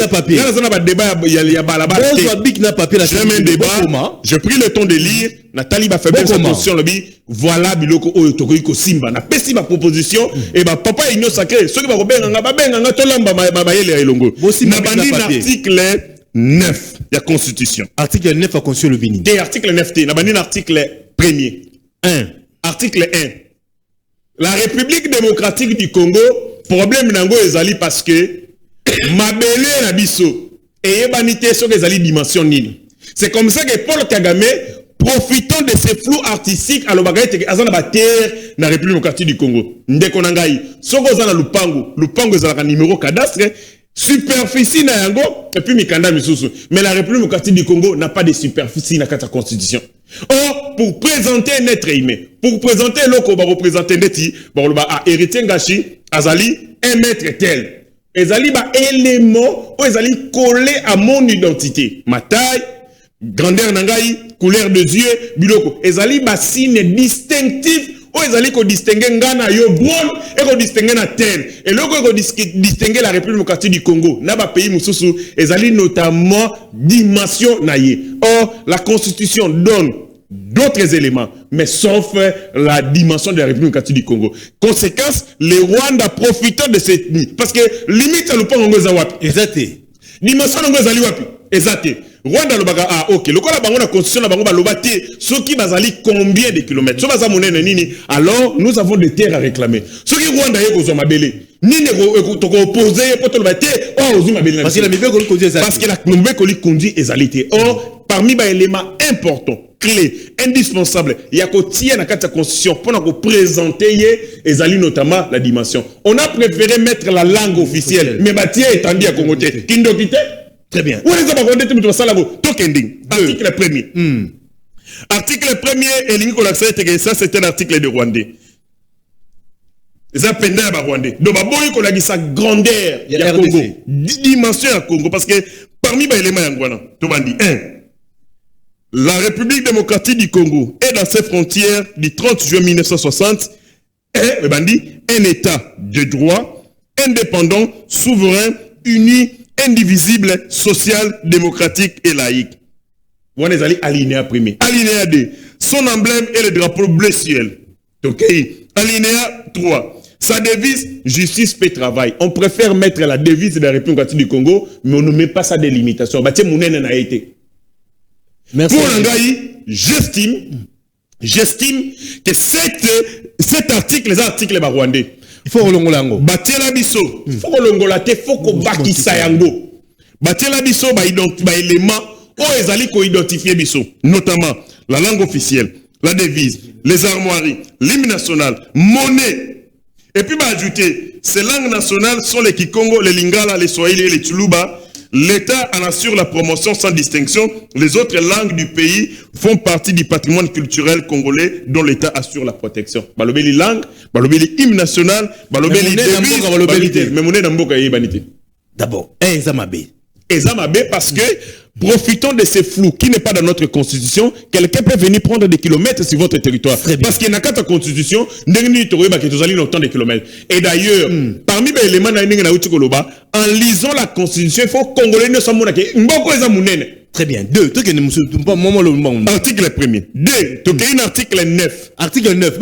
Speaker 3: na ba débat ya balaba
Speaker 2: bozo big na papier la
Speaker 3: semaine débat j'ai pris le temps de lire Nathalie ba faiblesse de constitution lobby voilà biloko oyo tokoki ko simba na pesi ba proposition et ba papa union sacré ceux qui ba benga nga to lamba ba yele ya elongo na bandi na article 9 ya constitution
Speaker 2: article 9 a constitution le vini
Speaker 3: et article 9 t na bandi na article 1 article 1 la République démocratique du Congo problème nango ezali parce que mabele na biso et yebanité so ezali dimension nini c'est comme ça que Paul Kagame profitant de ces flous artistiques à l'obagaïte azana ba terre na République démocratique du Congo ndeko na ngai soko za na lupango ezalaka numéro cadastre superficie na yango et puis mikanda misusu mais la République démocratique du Congo n'a pas de superficie na kata constitution. Or pour présenter un être humain pour présenter loko ba représenter ndeti ba loba héritier ngashi azali un maître tel ezali ba élément ou ezali collé à mon identité ma taille grandeur nangai couleur de yeux biloko ezali ba signe distinctif o ezali ko distinguer ngana yo bon et ko distinguer na tel et loko ko distinguer la République démocratique du Congo na ba pays mususu ezali notamment dimension na ye. Or la constitution donne d'autres éléments mais sauf la dimension de la République démocratique du Congo. Conséquence le Rwanda profitant de cette parce que limite le point ngo za wapi
Speaker 2: exacté
Speaker 3: dimension ngo ezali wapi exacté Rwanda lobaga OK lokola bango na constitution na bango ba lobati soki bazali combien de kilomètres so baza monene nini alors nous avons des terres à réclamer soki Rwanda yeko zo mabele nini to ko opposer poto lobati ozu mabele
Speaker 2: parce que la mibeko li conduit
Speaker 3: parce que la mibeko li conduit ezalité. Or parmi ba éléments importants clé indispensable il y a kotia na kata constitution pour nous présenter ezali notamment la dimension on a préféré mettre la langue officielle mais batia étendu à Congoté kindokité.
Speaker 2: Très bien.
Speaker 3: Article 1er. Article 1er, ça c'était l'article de Rwandais. Ça pendant à Rwandais. Donc, on a dit sa grandeur il y a Congo. Dimension à Congo. Parce que parmi les éléments, il y a 1. La République démocratique du Congo est dans ses frontières du 30 juin 1960 est un État de droit, indépendant, souverain, uni, indivisible, social, démocratique et laïque. On est allé alinéa premier. Alinéa 2. Son emblème est le drapeau bleu ciel. Ok. Alinéa 3. Sa devise, justice, paix, travail. On préfère mettre la devise de la République démocratique du Congo, mais on ne met pas sa délimitation. Merci. Pour l'Angaï, j'estime que cet article, les articles rwandais,
Speaker 2: il faut relongola yango.
Speaker 3: Batiela biso. Il faut relongola te, faut ko bakisa yango. Batiela biso ba élément o ezali ko identifier biso, notamment la langue officielle, la devise, les armoiries, l'hymne national, monnaie. Et puis bah ajouter, ces langues nationales sont les Kikongo, les Lingala, les Swahili et les Tuluba. L'État en assure la promotion sans distinction. Les autres langues du pays font partie du patrimoine culturel congolais dont l'État assure la protection. Balobeli langue, balobeli hymne national, balobeli devise, mais monnaie d'amboka yebanité.
Speaker 2: D'abord, Ezamabe.
Speaker 3: Ezamabe parce que profitons de ces flous qui n'est pas dans notre constitution. Quelqu'un peut venir prendre des kilomètres sur votre territoire. Parce qu'il n'y a qu'à ta constitution, autant de kilomètres. Et d'ailleurs, parmi les éléments en lisant la constitution, il faut congolais ne s'en
Speaker 2: Très bien. 2.
Speaker 3: Article 1er. 2. Article 9.
Speaker 2: Article 9.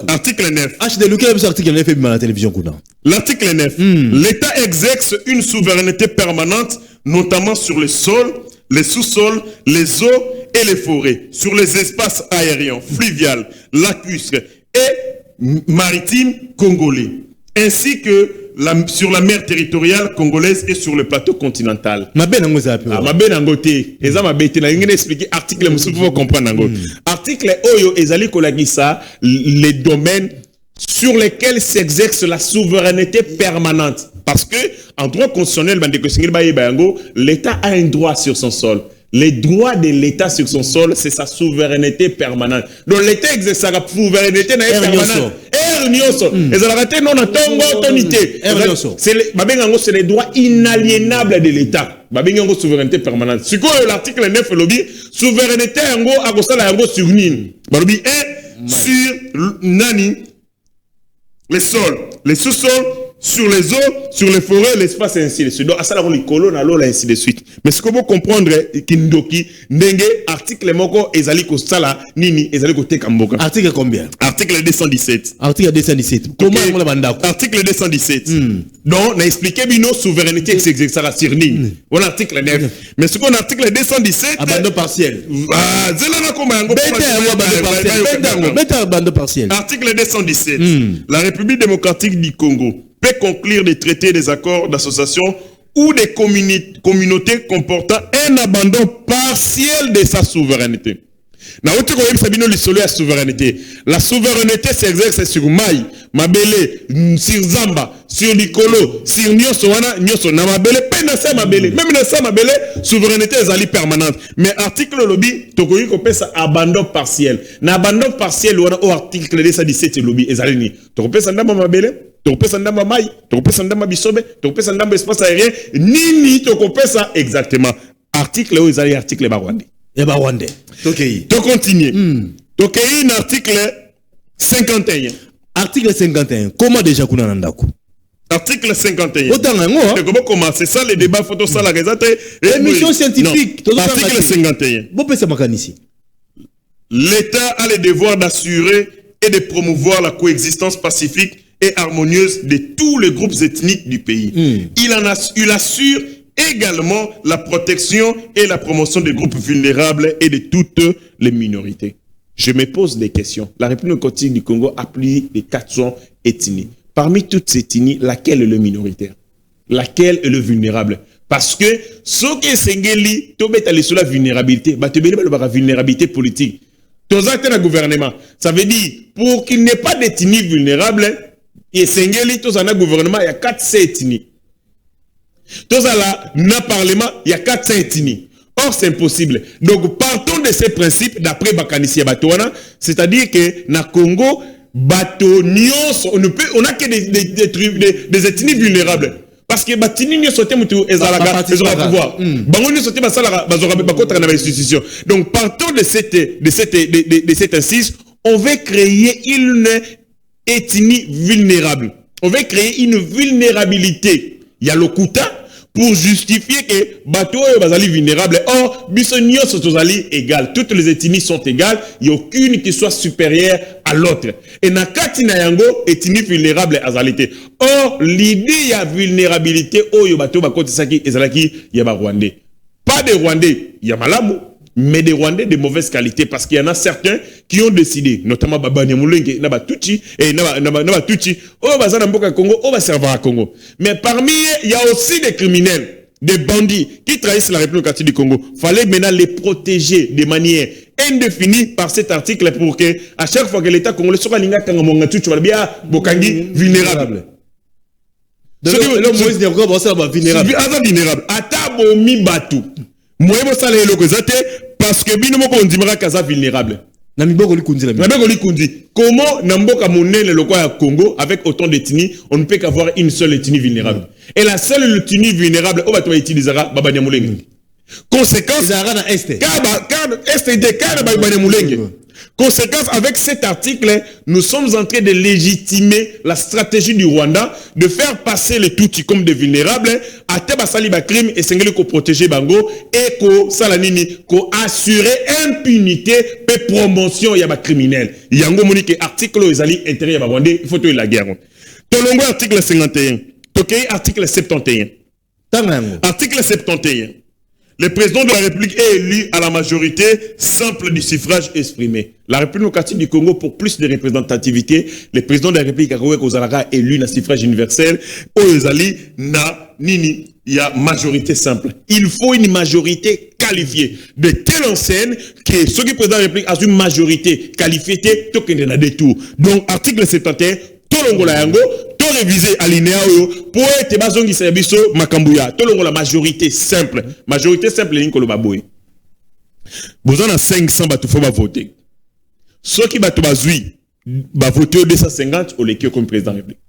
Speaker 3: Article 9.
Speaker 2: Article 9 est la télévision.
Speaker 3: L'article 9. L'État exerce une souveraineté permanente, notamment sur le sol, les sous-sols, les eaux et les forêts, sur les espaces aériens, fluviales, lacustres et maritime congolais, ainsi que sur la mer territoriale congolaise et sur le plateau continental.
Speaker 2: Mabe nango zapi.
Speaker 3: Mabe nango te. Eza mabe te. Na ngene expliquer article musu pour comprendre nango. Article oyo ezali kolagisa les domaines sur lesquels s'exerce la souveraineté permanente. Parce que en droit constitutionnel, l'État a un droit sur son sol. Les droits de l'État sur son sol, c'est sa souveraineté permanente. Donc l'État exerce sa souveraineté permanente. C'est les droits inaliénables de l'État. Souveraineté permanente. C'est quoi l'article 9 lobby? Souveraineté sur Nini. Sur Nani, les sols, les sous-sols, sur les eaux, sur les forêts, l'espace, et ainsi de suite. Donc, à ça, on les colonnes, ainsi de suite. Mais ce que vous comprendre, Kindoki, Ndenge, article Moko, Ezali Kostala, Nini, Ezali Kote Kamboka.
Speaker 2: Article combien?
Speaker 3: Article 217.
Speaker 2: Article 217. Comment on l'a bandako? Article
Speaker 3: 217. Donc, on a expliqué bino souveraineté exercée sur Nini. On a article 9. Mais ce qu'on a article 217.
Speaker 2: Abandon partiel.
Speaker 3: Ah, Zelana Komango.
Speaker 2: Abandon partiel.
Speaker 3: Article 217. La République démocratique du Congo peut conclure des traités, des accords d'association ou des communautés comportant un abandon partiel de sa souveraineté. La souveraineté s'exerce sur Maï, Mabele, sur Zamba, sur Likolo, sur Nyosowana, Nyosona, Mabele, même dans ça, Mabele, souveraineté est permanente. Mais article lobby, Tokoyi kopé ça abandon partiel. Na abandon partiel, ou article 217 lobby, ezalini. Tokopé ça ndama Mabele, tokopé ça ndama Maï, tokopé ça ndama Bisobe, tokopé ça ndama espace aérien, Nini tokopé ça exactement. Article où ezali article Barwandi.
Speaker 2: Et Barwandi.
Speaker 3: Okay. To continue. Tokei article 51.
Speaker 2: Article 51. Comment déjà kuna nandako?
Speaker 3: Article 51.
Speaker 2: Comment
Speaker 3: commencer ça les débats photo ça la résultat
Speaker 2: émission scientifique.
Speaker 3: Article 51. L'État a le devoir d'assurer et de promouvoir la coexistence pacifique et harmonieuse de tous les groupes ethniques du pays. Il assure également la protection et la promotion des groupes vulnérables et de toutes les minorités. Je me pose des questions. La République démocratique du Congo a plus de 400 ethnies. Parmi toutes ces ethnies, laquelle est le minoritaire? Laquelle est le vulnérable? Parce que ce qui est sengeli, to betali sur la vulnérabilité, bah tu la vulnérabilité politique. Tous actes dans le gouvernement, ça veut dire pour qu'il n'y ait pas d'ethnie vulnérable, et sengeli tous en gouvernement, il y a 400 ethnies. Tous là, dans le Parlement, il y a 400 ethnies. Or, c'est impossible. Donc, partons de ces principes d'après Bakanissi et Batouana, c'est-à-dire que dans le Congo, on a que des ethnies vulnérables. Parce que Batini n'y sauté moutou ezalaga pouvoir. Bango n'y sauté basala bazora bakota na institution. Donc, partons de cette insiste, on veut créer une ethnie vulnérable. On veut créer une vulnérabilité. Il y a le Kouta pour justifier que bateau est basali vulnérable. Or, bisonio sont égales. Toutes les ethnies sont égales. Il n'y a aucune qui soit supérieure à l'autre. Et nakati na yango ethnie vulnérable azalité. Or, l'idée ya vulnérabilité oh yo bateau bakoti saki ezalaki ya ba Rwandais. Pas des Rwandais, il y a malamu. Mais des Rwandais de mauvaise qualité, parce qu'il y en a certains qui ont décidé, notamment Baba Nyamulenge, Nabatuchi, et Nabatuchi, oh, Bazana Mboka Congo, oh, va servir à Congo. Mais parmi eux, il y a aussi des criminels, des bandits qui trahissent la République démocratique du Congo. Fallait maintenant les protéger de manière indéfinie par cet article pour que, à chaque fois que l'État congolais soit linga kangamonga tuchu, bien, Bokangi, vulnérable.
Speaker 2: Le Moïse Nyamko, ça va vulnérable.
Speaker 3: Vulnérable. Atabo mi batu. Moi, parce que bino moko ondimera kaza vulnérable. Comment Namboka Monene le roi Congo avec autant d'ethnies, on ne peut qu'avoir une seule ethnie vulnérable. Et la seule ethnie vulnérable, on va utiliser Baba Nyamulenge. Conséquence, conséquence, avec cet article, nous sommes en train de légitimer la stratégie du Rwanda de faire passer les Tutsis comme des vulnérables, à Tebasali Bakrim et Sengeli ko protéger Bango et ko Salanini ko assurer impunité et promotion ya ba criminel. Yango monike article ezali intérêt ya ba Rwandais, il faut que la guerre. Tolongo article 51, Tokei article 71. Article 71. Le président de la République est élu à la majorité simple du suffrage exprimé. La République démocratique du Congo, pour plus de représentativité, le président de la République est élu dans le suffrage universel. Oyezali na nini, il y a majorité simple. Il faut une majorité qualifiée de telle enseigne que ceux qui président de la République a une majorité qualifiée, tout qu'il y a des tours. Donc, article 71, tout le monde yango, tout révisé alinéa pour être bazongi service makambuya, tout le monde la majorité simple. Majorité simple, l'inko le baboy. Vous en avez 500 bateaux, faut voter. Ceux qui bateaux bazui, va voter au 250 au l'équipe comme président de la République.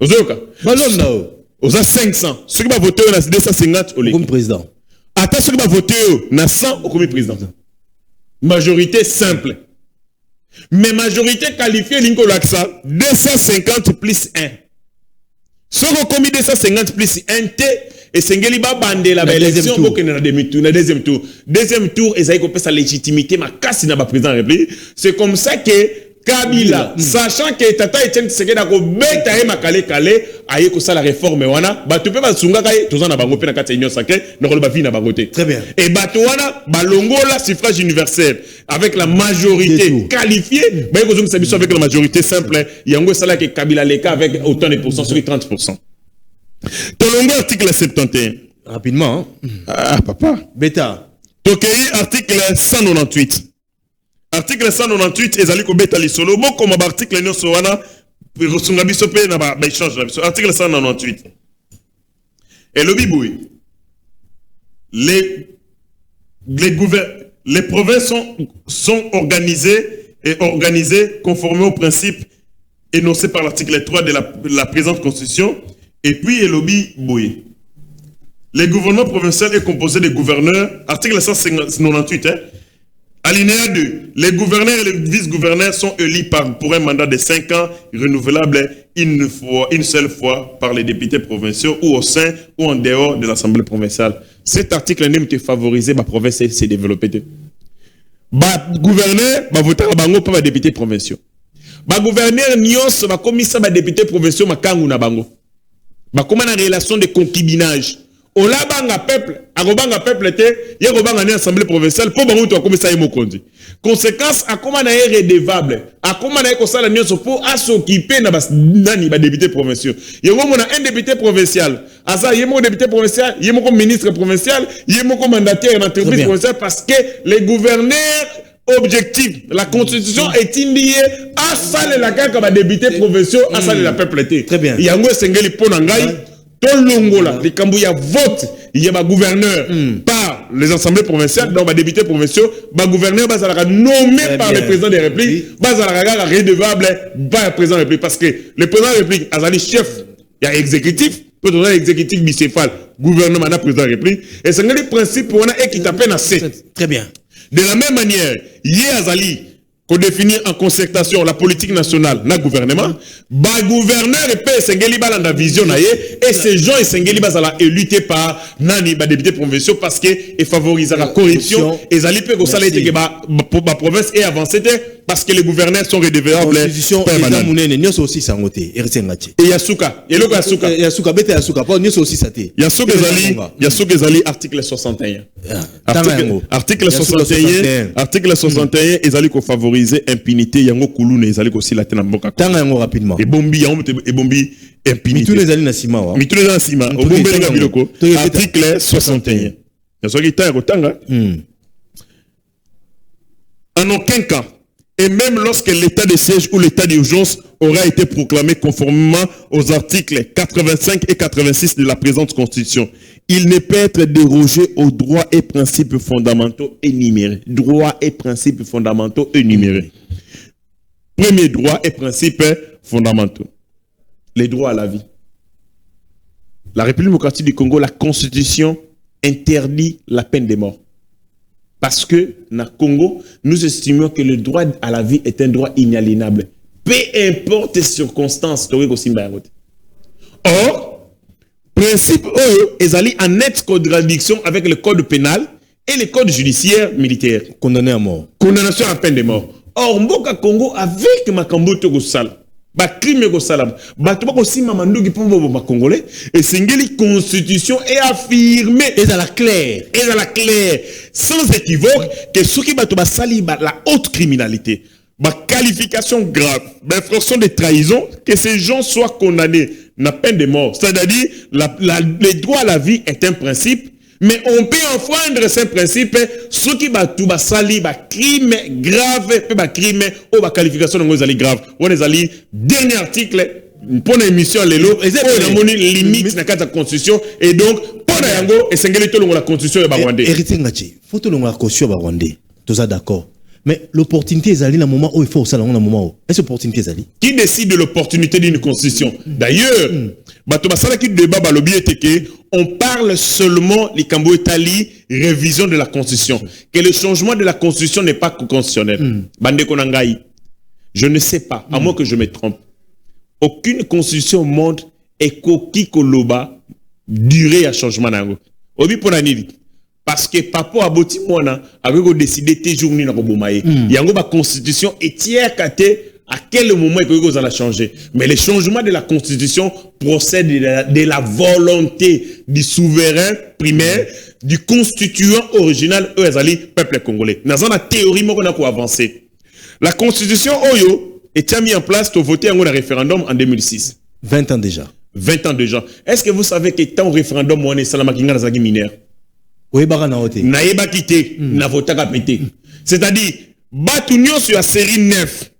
Speaker 3: Vous avez vous avez 500. Ceux qui vont voter au 250 au l'équipe. Comme président. Attends, ceux qui vont voter au 100 au comme président. Majorité simple. Mais majorité qualifiée, l'inko l'axa, 250 plus 1. Ceux qui ont commis 250 plus 1 T, et Sengeli ba bande la élection pour que dans deuxième tour. Deuxième tour, et ça y sa légitimité, ma casse n'a pas président de la République. C'est comme ça que Kabila, sachant que Tata Etienne Tshisekedi a beta et makale kale, aye ko ça la réforme wana, ba tu peux pas sunga kai, tous en a bango pe na kati union sacrée, na ko ba vi na bangote. Très bien. Et bato wana ba longo la suffrage universel avec la majorité qualifiée, ba ko zunga sabiso avec la majorité simple, yango sala que Kabila leka avec autant de pourcents sur 30%. Tolongo article 71. Rapidement. Ah papa. Beta. Tokei article 198. Article 198 ezali ko beta lisolo moko ma article nyonso wana resunga biso pe na ba échange na biso. Article 198. Et le biboui. Les provinces sont organisées conformément aux principes énoncés par l'article 3 de la présente constitution. Et puis le biboui. Le gouvernement provincial est composé de gouverneurs. Article 198. Alinéa 2. Les gouverneurs et les vice-gouverneurs sont élus pour un mandat de 5 ans, renouvelable une seule fois par les députés provinciaux ou au sein ou en dehors de l'Assemblée provinciale. Cet article n'aime que favoriser ma province et se développer. Ba gouverneur va voter à bango par les députés provinciaux. Ba gouverneur nyos va commissaire ba députés provinciaux ma kangu na bango. Ba comment la relation de concubinage. Ola banga peuple, agobanga peuple te, yagobanga ni assemblée provinciale, pour bango to comme ça yemo kondi. Conséquence, à comment na redevable, à comment na ekosala nyonso pour s'occuper na bas nani ba député provinciaux. Yego mona un député provincial, asa yemo député provincial, yemo comme ministre provincial, yemo comme mandataire en entreprise provinciale parce que les gouverneurs objectif, la constitution est liée à ça la carte comme député provinciaux, à ça la peuple te. Très bien. Yango sengeli ponangai. Tolongola, les Kambouya votent, il y a un gouverneur par les assemblées provinciales, donc un député provinciaux, un gouverneur sera nommé par le président de la République, sera redevable par le président de la République, parce que le président de la République a un chef, il y a exécutif, peut-être un exécutif bicéphale, gouvernement, président de la République, et c'est le principe pour un qui t'appelle à 7. Très bien. De la même manière, il y a Azali, qu'on définit en concertation la politique nationale, le gouvernement, le gouverneur et Sengeli Balanda vision et ces gens et Sengeli Bazala élus par Nani, député provinciaux parce que favorisent la corruption et Zali peut que ça pour la province et avancer parce que les gouverneurs sont redevables. Aussi sangoté et Yasuka et le Yasuka bete Yasuka pas aussi saté Yasuka Zali article 61 article 61 Ezali ko favoriser impunité yango kulune Ezali ko silate na mboka tanga yango rapidement et bombi impunité mitule Ezali na sima wa mitule na sima o bombe nga biloko article 61 Yasoki tanga tanga en aucun cas et même lorsque l'état de siège ou l'état d'urgence aura été proclamé conformément aux articles 85 et 86 de la présente Constitution, il ne peut être dérogé aux droits et principes fondamentaux énumérés. Droits et principes fondamentaux énumérés. Premier droit et principes fondamentaux. Les droits à la vie. La République démocratique du Congo, la Constitution interdit la peine de mort. Parce que, dans le Congo, nous estimons que le droit à la vie est un droit inaliénable. Peu importe les circonstances, or, principe est en nette contradiction avec le code pénal et le code judiciaire militaire. Condamné à mort. Condamnation à peine de mort. Or, Mboka Congo, avec Makambo Togosal, ba crime ko salam bato ba ko sima mandugi pour ba congolais et singeli constitution est affirmée
Speaker 2: Et dans la claire.
Speaker 3: sans équivoque que ceux qui bato ba sali la haute criminalité ba qualification grave ba infraction de trahison que ces gens soient condamnés na peine de mort, c'est-à-dire le droit à la vie est un principe. Mais on peut enfreindre ce principe ceux qui battent sali ba crime grave pe ba crime ou ba qualification de ngozali grave. On est allé dernier article pour l'émission lelo et on a moni limite na carte constitution et donc pour yango et sengeli to la constitution ba Rwandais.
Speaker 2: Héritier Ngachi, faut to la constitution ba Rwandais. Tous ça d'accord. Mais l'opportunité est allée dans le moment où il faut ça dans le moment où. Est-ce l'opportunité est allée?
Speaker 3: Qui décide de l'opportunité d'une constitution? D'ailleurs, bato basala ki débat ba lobi eteke on parle seulement les Cambo Italie révision de la constitution. Que le changement de la constitution n'est pas constitutionnel. Bande konangai. Je ne sais pas, à moins que je me trompe. Aucune constitution au monde est koki koloba durée à changement nango. Obi ponanili. Parce que papa aboti mwana avait décidé tes jours ni na kobomaye. Yango ba constitution et tiers kate à quel moment ils allont changer. Mais le changement de la constitution procède de la volonté du souverain primaire, du constituant original peuple congolais. Dans la théorie qu'on a avancer. La constitution Oyo est mis en place pour voter un référendum en 2006.
Speaker 2: 20 ans déjà.
Speaker 3: 20 ans déjà. Est-ce que vous savez que tant référendum on est salamakinga zagi mineur?
Speaker 2: Oui, barana ote.
Speaker 3: Naeba kité, na votaka pété. C'est-à-dire batunyo sur la série 9.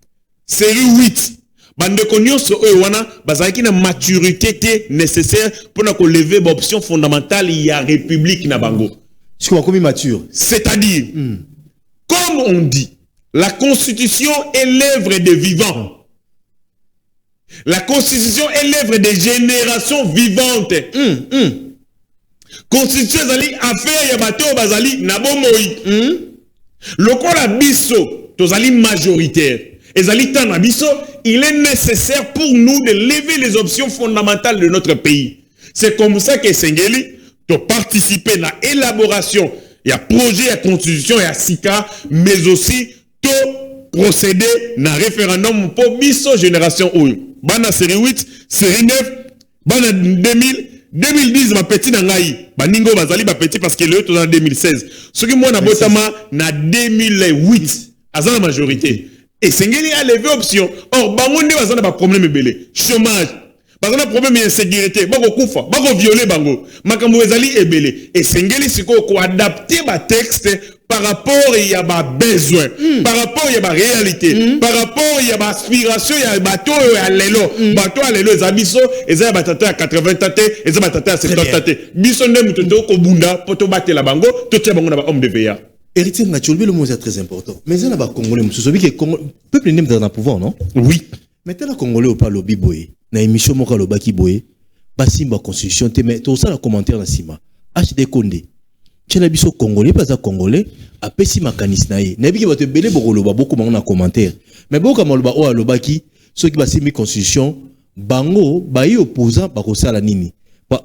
Speaker 3: Série 8. Bande konyo so wana bazaki na maturité nécessaire pour na ko lever l'option fondamentale il y a république na bango.
Speaker 2: Est-ce qu'on a commis mature?
Speaker 3: C'est-à-dire comme on dit, la constitution est l'œuvre des vivants. La constitution est l'œuvre des générations vivantes. Constitution zali affaire ya bato bazali na bomoi. Lokola biso tozali majoritaire. Il est nécessaire pour nous de lever les options fondamentales de notre pays. C'est comme ça que Sengeli de participer à l'élaboration, à projet, à constitution et à SICA, mais aussi de procéder à référendum pour biso génération ou. Bana série 8, série 9, bana 2000, 2010 ma petit nangai, baningo bazali ba petit parce que le tout en 2016. Ce qui moi na botama na 2008, à la majorité. Et Sengeli a levé option. Or, bango ne bazana ba problème belé. Chômage. Bazana problème d'insécurité. Bako kufa. Bako violer bango. Makambo ezali ebele. Et Sengeli siko ko adapter ba texte par rapport il y a ba besoin. Par rapport il y a ba réalité. Par rapport il y a ba aspiration, il y a bateau à lelo. Bateau à lelo ezabiso, ezaya batata à 80 tate, ezaya batata à 70 tate. Biso nde mutoto ko bunda poto batela la bango, to tia bango na ba homme de veilla.
Speaker 2: Héritier Ngachi, le mot est très important. Mais il y a des Congolais, le peuple n'est pas dans le pouvoir, non?
Speaker 3: Oui.
Speaker 2: Mais il y a des Congolais qui parlent de Boye. Dans l'émission Mokaloba qui Boye, Bassimba Constitution, mais tout ça, le commentaire dans Sima. HD Kondé. Tu as des Congolais, pas des Congolais, à Pessima Kanisnaï. N'a pas de belé Bogoloba, beaucoup de commentaires. Mais beaucoup de Maloba ou Alobaki, ceux qui Bassimba Constitution, Bango, Bayi opposant, Bakosa la Nini.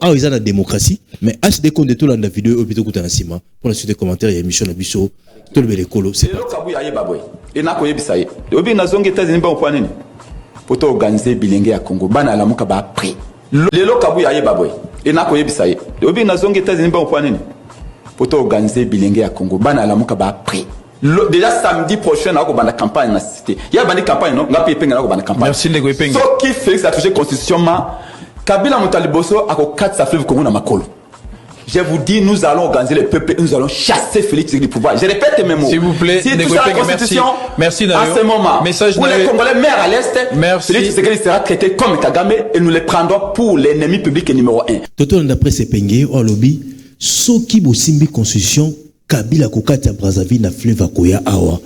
Speaker 2: Ah, ils ont la démocratie, mais HD Kondé tout dans la vidéo, plutôt que dans la Sima. Pour la suite des commentaires, il y a émission Nabiso, tout le bélécolo, c'est parti.
Speaker 5: Et na koye bisaye. Obi na zonge États-Unis ba kwa nini? Poto organiser bilenge ya Congo. Bana la muka ba prix. Lelo kabu ya yeba boy. Et na koye bisaye. Obi na zonge États-Unis ba kwa nini? Poto organiser bilenge ya Congo. Bana la muka ba prix. Déjà samedi prochain na ko bana campagne na cité. Ya bani campagne non, ngapi penga na ko bana campagne.
Speaker 6: Merci les goypenga.
Speaker 5: So qui fait ça toucher constitution ma Kabila Mutaliboso a ko 4 safle Congo na makolo. Je vous dis, nous allons organiser le peuple et nous allons chasser Félix du pouvoir. Je répète mes mots.
Speaker 6: S'il vous plaît,
Speaker 5: si tout ça la constitution,
Speaker 6: merci
Speaker 5: à ce moment,
Speaker 6: message
Speaker 5: où les Congolais meurent à l'Est,
Speaker 6: merci.
Speaker 5: Félix Tshisekedi sera traité comme Kagame et nous les prendrons pour l'ennemi public numéro 1.
Speaker 2: Toto d'après ces pengues, au lobby, Soki Bosimbi Constitution, Kabila Kokata Brazzaville na fleuve Akoya Awa,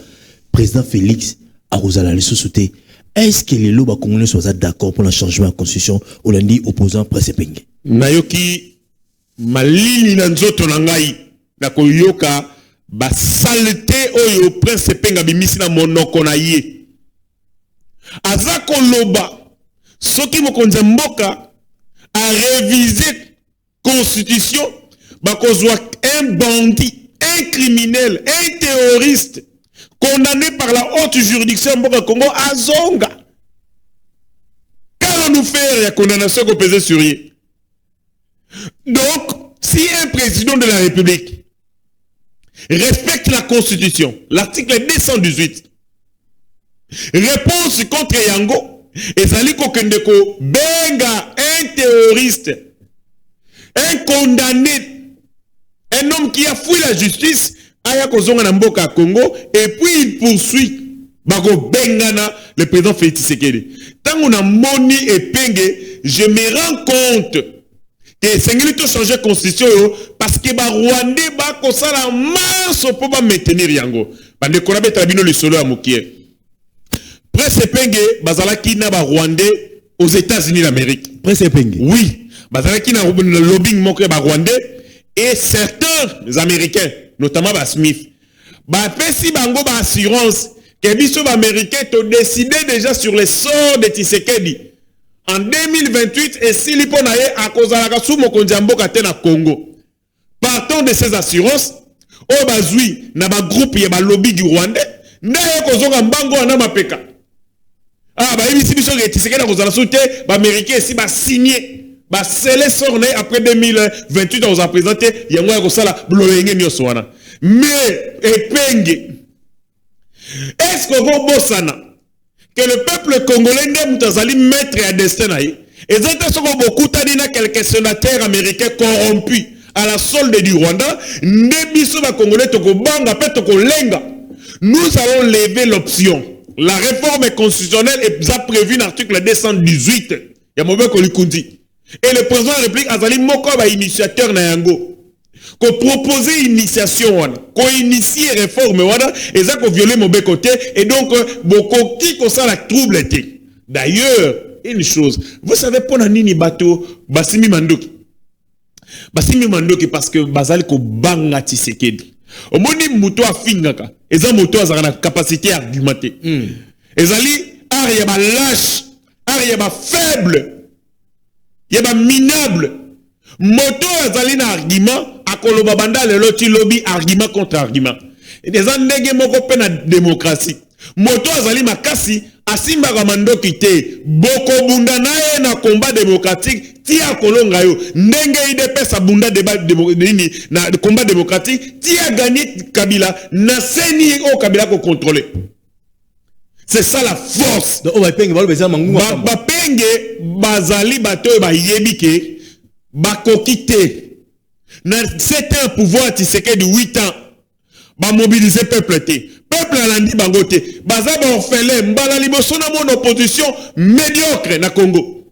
Speaker 2: président Félix Aruzala le sous-souté. Est-ce que les lobes congolais sont d'accord pour le changement de la constitution ou lundi opposant presse pengue?
Speaker 3: Nayoki malini na nzoto na ngai na koyoka ba saleté oyo prince penga bimisi na monoko na ye azako loba soki mokonzi mboka a révisé constitution bakozwa un bandit, un criminel, un terroriste condamné par la haute juridiction mboka Congo azonga a condamnation qu'on pesait sur lui. Donc, si un président de la République respecte la Constitution, l'article 218, réponse contre Yango, et Zali Kokendeko, benga, un terroriste, un condamné, un homme qui a fui la justice, aya kozonga na mboka Congo, et puis il poursuit. Bako bengana le président Félix Tshisekedi. Tant on a moni et penge, je me rends compte que Sengeli to changer constitution parce que ba Rwandais ba kosala marche pour ba maintenir yango. Bande konabe trabino le solo à Mokié. Presse penge bazalaki na ba Rwandais aux États-Unis d'Amérique.
Speaker 2: Presse penge.
Speaker 3: Oui, bazalaki na lobbying moké ba Rwandais et certains Américains, notamment ba Smith. Ba pesi bango ba assurance que biso américains ont décidé déjà sur le sort de Tshisekedi. En 2028, et si l'Iponaye a causé la Kasumo Kondiambo na Congo. Partons de ces assurances, au bazui, na ba groupe ya ba lobby du Rwandais, na yo kozonga mbango na mapeka. Ah, ba ici biso ke Tshisekedi kozala soute, ba américains ici ba signé, ba scellé sorné après 2028 on a présenté yango ya kosala bloyenge nyoso wana. Mais epenge est-ce que vous bossana que le peuple congolais n'est pas maître à destin et beaucoup de quelques sénateurs américains corrompus à la solde du Rwanda congolais nous allons lever l'option. La réforme constitutionnelle est prévue dans l'article 218 et le président de la République Azali Moko va initiateur na yango. Qu'on proposer initiation, qu'on initie réforme, et ça qu'on viole mon côté, et donc, beaucoup qui qu'on ça la trouble était. D'ailleurs, une chose, vous savez, pour nini bateau, Basimi Mandoki. Basimi Mandoki, parce que Bazali ko banga Tshisekedi. Au moins, moto a fingaka, et ça, moto a la capacité à argumenter. Et zali, il y a lâche, il y a faible, il y a minable. Moto azali na argument akoloba banda le loti lobby argument contre argument. Et des andege moko pe na démocratie. Moto azali makasi asimba kamando kite boko bunda nae na combat démocratique ti akolonga yo ndenge IDP sa bunda débat na combat démocratique ti a gagné Kabila na seni o Kabila ko contrôler. C'est ça la force.
Speaker 2: Ba
Speaker 3: penge bazali bato ba yebike bakokite na c'est un pouvoir Tshisekedi 8 ans ba mobiliser peuple alandi bangote baza ba orphelin mbala liboso na mon opposition médiocre na Congo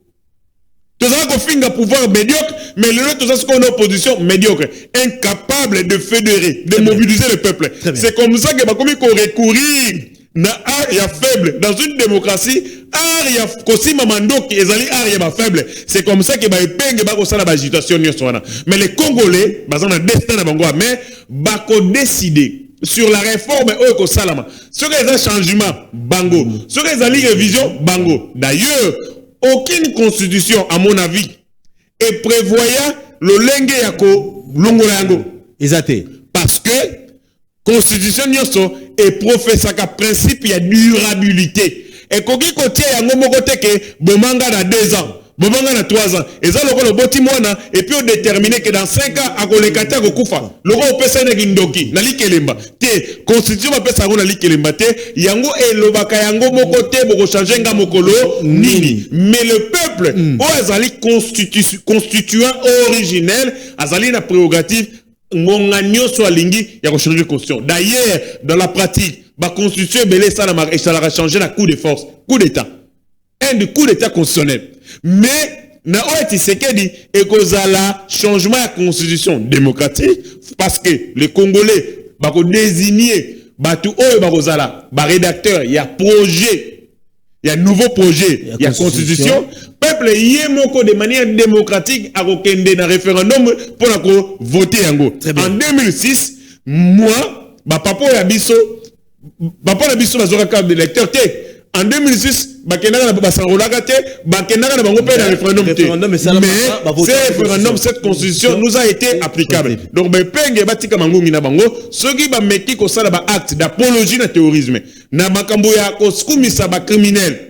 Speaker 3: toza ko finga pouvoir médiocre mais le toza ce qu'on opposition médiocre incapable de fédérer de mobiliser le peuple. C'est comme ça que ba komi ko recourir na aria faible dans une démocratie aria kosima mandoki ezali aria faible. C'est comme ça que ba epenge ba kosala ba agitation nyonso wana. Mais les Congolais bazana destin na bango mais ba ko décider sur la réforme au salama. Ce que les changements bango, ce que les révision bango. D'ailleurs, aucune constitution à mon avis est prévoyant le lenge yako longola yango.
Speaker 2: Exacté.
Speaker 3: Parce que constitution nyonso et professeur ka principe ya durabilité et koki kotie yango moko teke bomanga na 2 ans bomanga na 3 ans et ça lokolo boti mwana et puis on détermine que dans 5 ans akolekata kokufa loko opesa na kindoki na likelemba te constitution ba pesa na likelemba te yango elobaka yango moko te boko changer nga mokolo nini mais le peuple o azali constituant originel azali na prérogative Monganyo soit lingi, il y a changer de constitution. D'ailleurs, dans la pratique, la constitution belé ça a changé la coup de force, coup d'état. Un coup d'état constitutionnel. Mais na oeti Tshisekedi et kozala changement de la constitution démocratique parce que les Congolais bako désigner batu oyo bakozala ba rédacteur, il y a projet, il y a nouveau projet, il y a constitution. Peuple yemoko de manière démocratique a kokende na référendum pour voter yango. En 2006, moi, papa ya biso bazora carte d'électeur te. En 2006, bakendaka na basangola te, bakendaka na bango pe na référendum te. Mais ce référendum, cette constitution nous a été applicable. Donc penge batika mangungi na bango, soki ba meki ko sala ba acte d'apologie na terrorisme, na makambo ya ko skumisa ba criminel.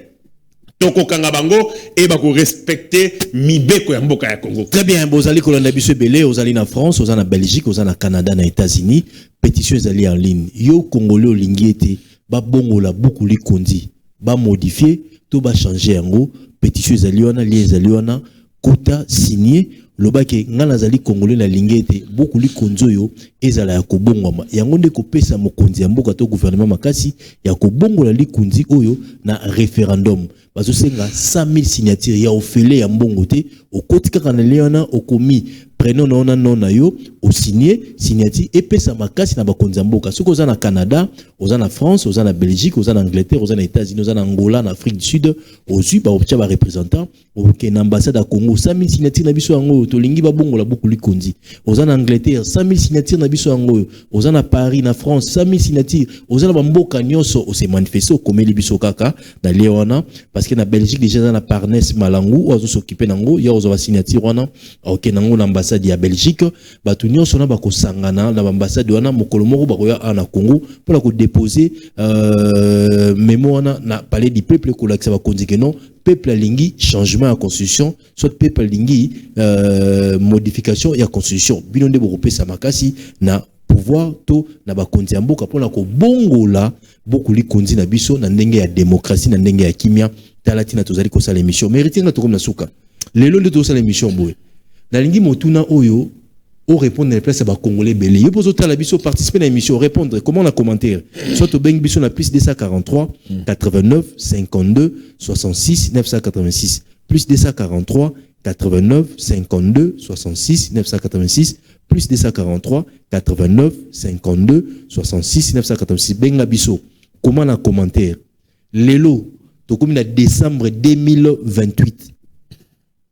Speaker 3: toko kanga bango et bako respecter mibeko ya mboka ya Congo.
Speaker 2: Très bien, bozali kolanda biso belé, ozali na France, ozali na Belgique, ozali na Canada, na États-Unis, pétition ezali en ligne. Yo Congolais olingi ete ba bongola beaucoup li kondi, ba modifier, to ba changer yango, pétition ezali wana, lien ezali wana, kota signé, loba ke ngana zali Congolais na lingi ete beaucoup li konzo yo ezala ya kobongwama. Yango nde kopesa mokonzi ya mboka to gouvernement makasi ya kobongola li konzi oyo na référendum. Bazo senga 100 000 signatures ya ofele ya mbongo te, okotika kana leona okomi prénom na non na yo, o signé signature et pesa makasi na bakonzi ya mboka. Soko za na Canada, oza na France, oza na Belgique, oza na Angleterre, oza na États-Unis, oza na Angola, na Afrique du Sud, ozu ba obtia ba représentant, oke na ambassade à Congo 100 000 signatures na biso yango to lingi ba bongola beaucoup likondi. Oza na Angleterre 100 000 signatures na biso yango, oza na Paris na France 100 000 signatures, oza na mboka nyonso o se manifester o komeli biso kaka na leona parce que na Belgique déjà na Parnes Malangu ozo s'occuper nango ya ozo ba signature wana oke nango na ambassade ya Belgique batu nyonso na bako sangana na ambassade wana mokolo moko bako ya na Congo pour la ko déposer mémoire na palais du peuple ko lakisa ba konzi que non peuple lingi changement à constitution soit peuple lingi modification ya constitution bino nde boko pesa makasi na pouvoir to na bakonzi ya mboka pona ko bongola beaucoup li konzi na biso na ndenge ya démocratie na ndenge ya kimia talatina tozali ko sala émission mérite nga to comme na suka lelo nde to sala émission boye na lingi motuna oyo au répondre na place ba congolais belé yo pozo tala biso participer na émission répondre comment na commentaire soit au beng biso na plus 243 89 52 66 986 plus 243 89 52 66 986 plus 243 89 52 66 986 benga biso comment na commentaire lelo to comme na décembre 2028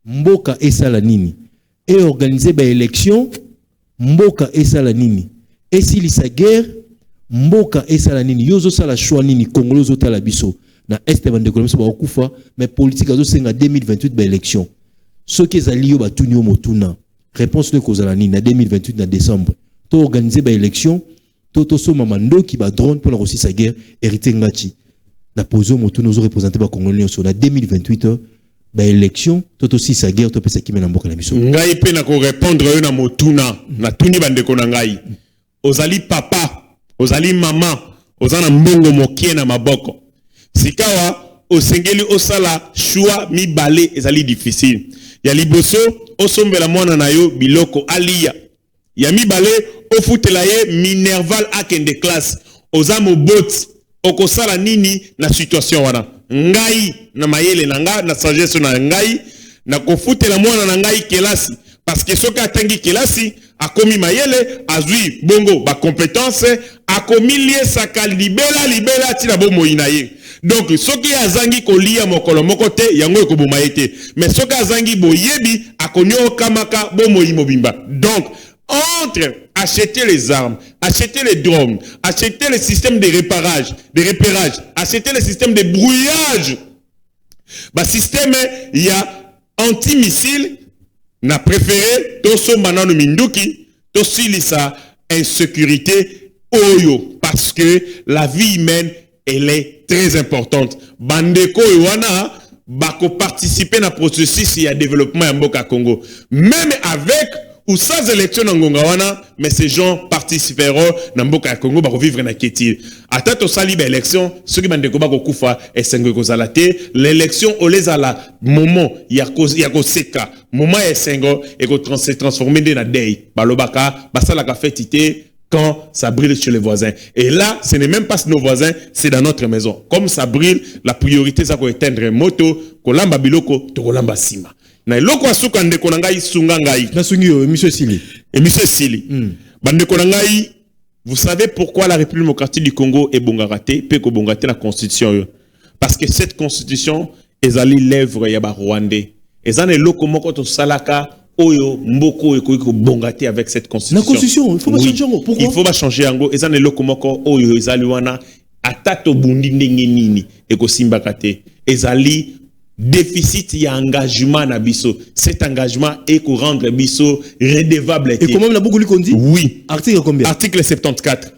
Speaker 2: mboka esala nini et organiser ba élection mboka esala nini esilisa guerre mboka esala nini yozo sala choix nini Congolais zo tala biso na este bande ko ba okufa mais politique azo senga 2028 ba élection ce qui ezali yo batuni yo motuna réponse de kozala nini na 2028 na décembre to organiser ba élection to soma mandoki ba drone pour la Russie sa guerre hérité ngati na pozo motuna zo représenter ba Congolais sur na 2028 ba élection toto si sa guerre to pesa kimena mboka na biso
Speaker 3: ngai pe na ko répondre yo na motuna na tuni bande ko na ngai ozali papa ozali mama ozana mbongo mokie na maboko sikawa osengeli osala choix mibale ezali difficile ya liboso osombela mwana na yo biloko alia ya mibale ofutela ye minerval akende classe oza moboti okosala nini na situation wana ngai na mayele na nga na sagesse na ngai na kofutela mwana na ngai kelasi parce que soki atangi kelasi akomi mayele azwi bongo ba compétence akomi liesaka libela tina bomoi na ye donc soki azangi kolia mokolo moko te yango ekoboma ye te mais soki azangi boyebi akonyo kamaka bomoi mobimba donc entre acheter les armes, acheter les drones, acheter les systèmes de repérage, acheter les systèmes de brouillage. Bah système il y a anti-missile n'a préféré toso manano minduki tosilisa insécurité oyo parce que la vie humaine elle est très importante. Bandeko wana bako participer na processus ya développement ya mboka Congo même avec ou sans élection na ngonga wana mais ces gens participeront na mboka ya Congo ba vivre na ketil atato sali ba élection ceux qui bandeko ba kokufa esengo kozala te l'élection au les ala moment ya koseka moment esengo et ko transformer na day balobaka basala ka fêtité quand ça brille chez les voisins et là ce n'est même pas nos voisins c'est dans notre maison comme ça brille la priorité ça ko éteindre moto kolamba biloko to kolamba sima na eloko asuka ndeko na ngai sunga ngai
Speaker 2: na sungi yo monsieur Sili
Speaker 3: bandeko na ngai vous savez pourquoi la République démocratique du Congo est bongaraté pe ko bongate la constitution yo parce que cette constitution ezali l'œuvre ya ba Rwandais ezana eloko moko to salaka oyo mboko eko bongate avec cette constitution
Speaker 2: la constitution il faut pas changer yango pourquoi
Speaker 3: il faut pas changer yango ezana eloko moko oyo ezali wana atato bundi ndenge nini eko simbaka te ezali déficit y a engagement na biso cet engagement est pour rendre biso redevable
Speaker 2: et comment la beaucoup lui dit
Speaker 3: oui
Speaker 2: article combien
Speaker 3: article 74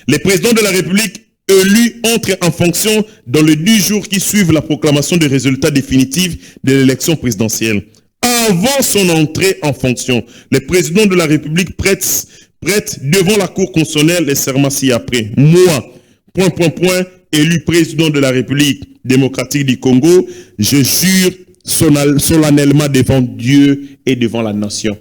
Speaker 3: le président de la République élu entre en fonction dans les 10 jours qui suivent la proclamation des résultats définitifs de l'élection présidentielle. Avant son entrée en fonction, le président de la République prête devant la Cour constitutionnelle les serments ci-après. Moi, élu président de la République démocratique du Congo, je jure solennellement devant Dieu et devant la nation.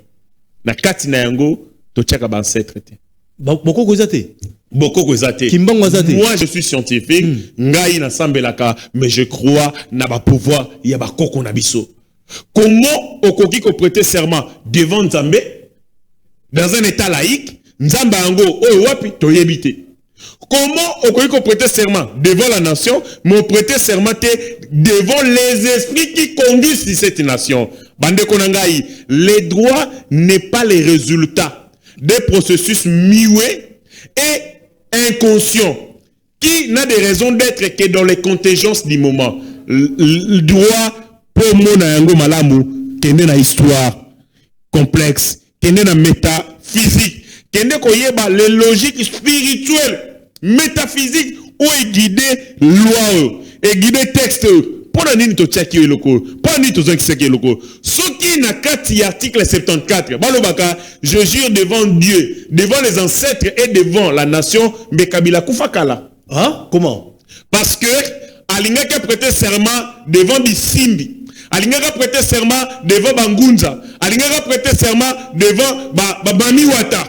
Speaker 3: Na kati na yango, to tchaka ba ancêtre te.
Speaker 2: Boko kozate.
Speaker 3: Boko kozate.
Speaker 2: Kimbango azate.
Speaker 3: Moi, je suis scientifique. Ngai na sambelaka, mais je crois na ba pouvoir ya ba koko na biso. Comment okoki ko prêter serment devant Nzambe dans un état laïque? Nzamba yango oyo wapi toyebite. Comment okoki ko prêter serment devant la nation, mais prêter serment devant les esprits qui conduisent cette nation? Bande konangai, les droits n'est pas les résultats des processus muets et inconscients qui n'a des raisons d'être que dans les contingences du moment. Le droit pour mon yango malamu kende na histoire complexe, kende na métaphysique, kende koyeba les logiques spirituelles, métaphysiques ou guider loi et guider texte. Pour nini to tchaki eloko, pour nini to zaki eloko. Soki na kati article 74, balobaka, je jure devant Dieu, devant les ancêtres et devant la nation, Mbekabila Koufakala.
Speaker 2: Ah, comment?
Speaker 3: Parce que alingaka prêter serment devant Bisimbi. Alingaka prêter serment devant Bangunza. Alingaka prêter serment devant Bamiwata.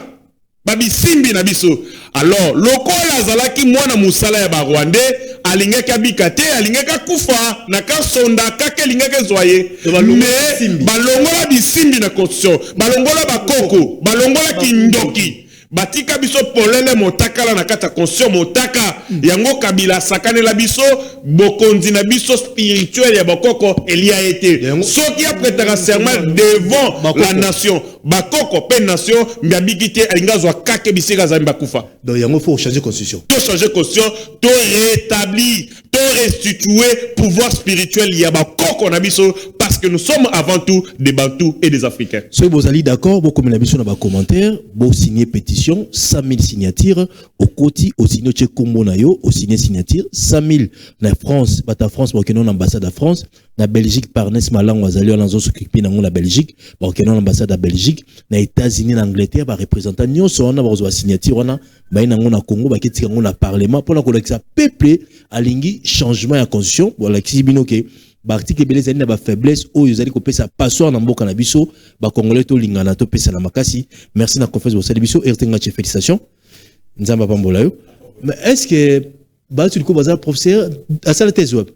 Speaker 3: Babisimbi na biso. Alors, lokola zalaki mwana musala ya Rwandais, alingaka bikate, alingaka kufa, naka sonda, kake alingaka zoye. Mais, balongola bisimbi na constitution, balongola bakoko, balongola kindoki. Batika biso polele motaka la nakata conscience motaka yango kabila sakane la biso bokonzi na biso spirituel ya bakoko elia été soki apretaka serment devant la nation bakoko pe nation mbabikite alingazwa kake bisika za mbakufa.
Speaker 2: Donc yango faut changer constitution.
Speaker 3: To changer constitution, to rétablir, to restituer pouvoir spirituel ya bakoko na biso parce que nous sommes avant tout des Bantous et des Africains.
Speaker 2: Si vous allez d'accord, vous commentez na biso na ba commentaire, vous signez pétition 100 000 signatures au côté au signé chez Combo na yo au signé signature 100 000 na France bata France ba kenon ambassade à France na Belgique par Nes Malang wazali na zo s'occuper na la Belgique ba kenon ambassade à Belgique na États-Unis na Angleterre ba représentant nyonso wana ba zo signature wana ba ina ngona Congo ba ketika ngona parlement pour na kolekisa peuple alingi changement ya constitution voilà kisibino ke ba article beleza na ba faiblesse o yozali ko pesa passoir na mboka na biso ba congolais to lingana to pesa na makasi. Merci na conférence bo biso RTNG félicitations nzamba pambola yo. Mais est-ce que ba tu ko bazar professeur à ça la thèse web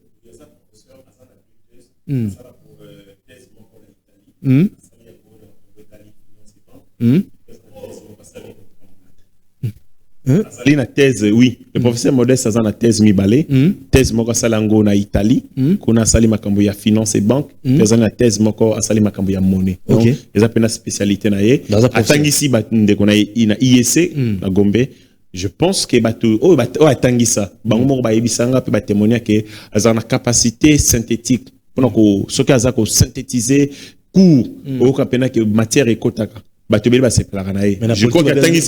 Speaker 3: Salina thèse, oui. Le professeur Modeste a une thèse Mibale. Thèse moko salango na Italie. Kuna sali makambo ya finance et banque. Une thèse moko asali makambo ya monnaie. Donc, ils ont une spécialité na ye. Atangisi batinde kona ina IEC na Gombe. Je pense que batu atangisa. Bango moko ba yebisanga pe ba témoigner que azana capacité synthétique. Pour que ce cas ko synthétiser cours au kapena que matière ekotaka. Batubeli ba seplara na ye. Je crois qu'atangi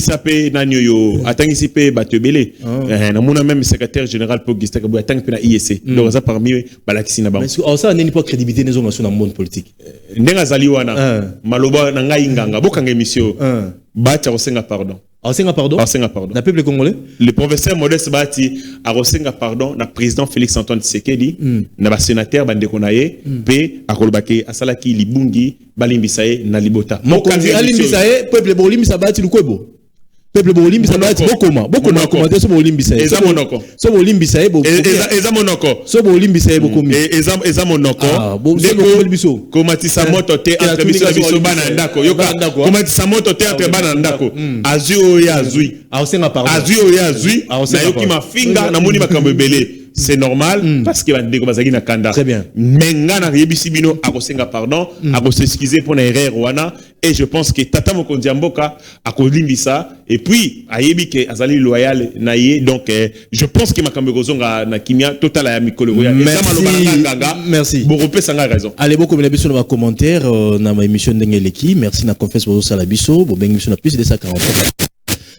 Speaker 3: sapé nanyoyo, atangi sapé batubeli. Na mona même secrétaire général pour Gista Kabou atangi pe na IEC. Donc ça parmi balakisi na bango.
Speaker 2: Mais ça n'est pas crédibilité des hommes dans le monde politique.
Speaker 3: Ndenga zali wana maloba na ngai nganga bokanga émission. Bacha osenga pardon.
Speaker 2: Osenga pardon.
Speaker 3: Osenga pardon.
Speaker 2: Na peuple congolais.
Speaker 3: Le professeur Modeste Bati a osenga pardon na président Félix Antoine Tshisekedi na ba sénateur bandeko na ye pe akolobaki asalaki libungi balimbisaye na libota.
Speaker 2: Mokonzi alimbisaye peuple bolimbisa Bati lukwebo. Peuple bolimbisa Bati bokoma commenter so bolimbisaye.
Speaker 3: Eza monoko.
Speaker 2: So bolimbisaye bo.
Speaker 3: Eza monoko.
Speaker 2: So bolimbisaye bokomi.
Speaker 3: Eza monoko.
Speaker 2: Ndeko biso.
Speaker 3: Komatisa moto te entre biso biso bana ndako. Yoka. Komatisa moto te entre bana ndako. Azui oya azui.
Speaker 2: Aosenga pardon.
Speaker 3: Azui oya azui. Na yoki mafinga na moni makambo ebele. C'est normal parce que bandeko bazaki na kanda.
Speaker 2: Très bien.
Speaker 3: Menga na yebisi bino akosenga pardon, akosexcuser pour na erreur wana et je pense que tata mokonzi mboka akolimbisa et puis ayebi ke azali loyal na ye donc je pense que makambo kozonga na kimia total ya mikolo ya
Speaker 2: merci
Speaker 3: beaucoup pesa nga raison.
Speaker 2: Allez beaucoup na biso na commentaire na ma émission ndenge leki merci na confesse bozo sala biso bo bengi biso na plus de 140.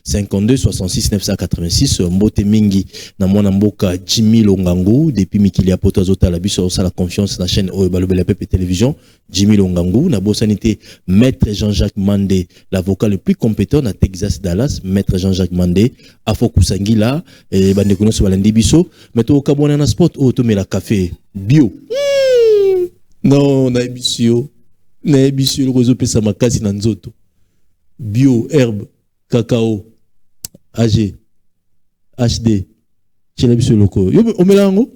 Speaker 2: 52 66 986 mbote mingi na mwana mboka Jimmy Longangu depuis mikili ya poto azota la biso sa la confiance na chaîne Oyo Balobeli Pepe Télévision. Jimmy Longangu na bosanité maître Jean-Jacques Mandé, l'avocat le plus compétent na Texas Dallas. Maître Jean-Jacques Mandé afokusangila et bande kono so balandi biso meto kabona na sport o to mela café bio. Non, na ebisio le réseau pesa makasi na nzoto. Bio, herbe, cacao, AG, HD, chez l'ebisio loko. Yo omela yango?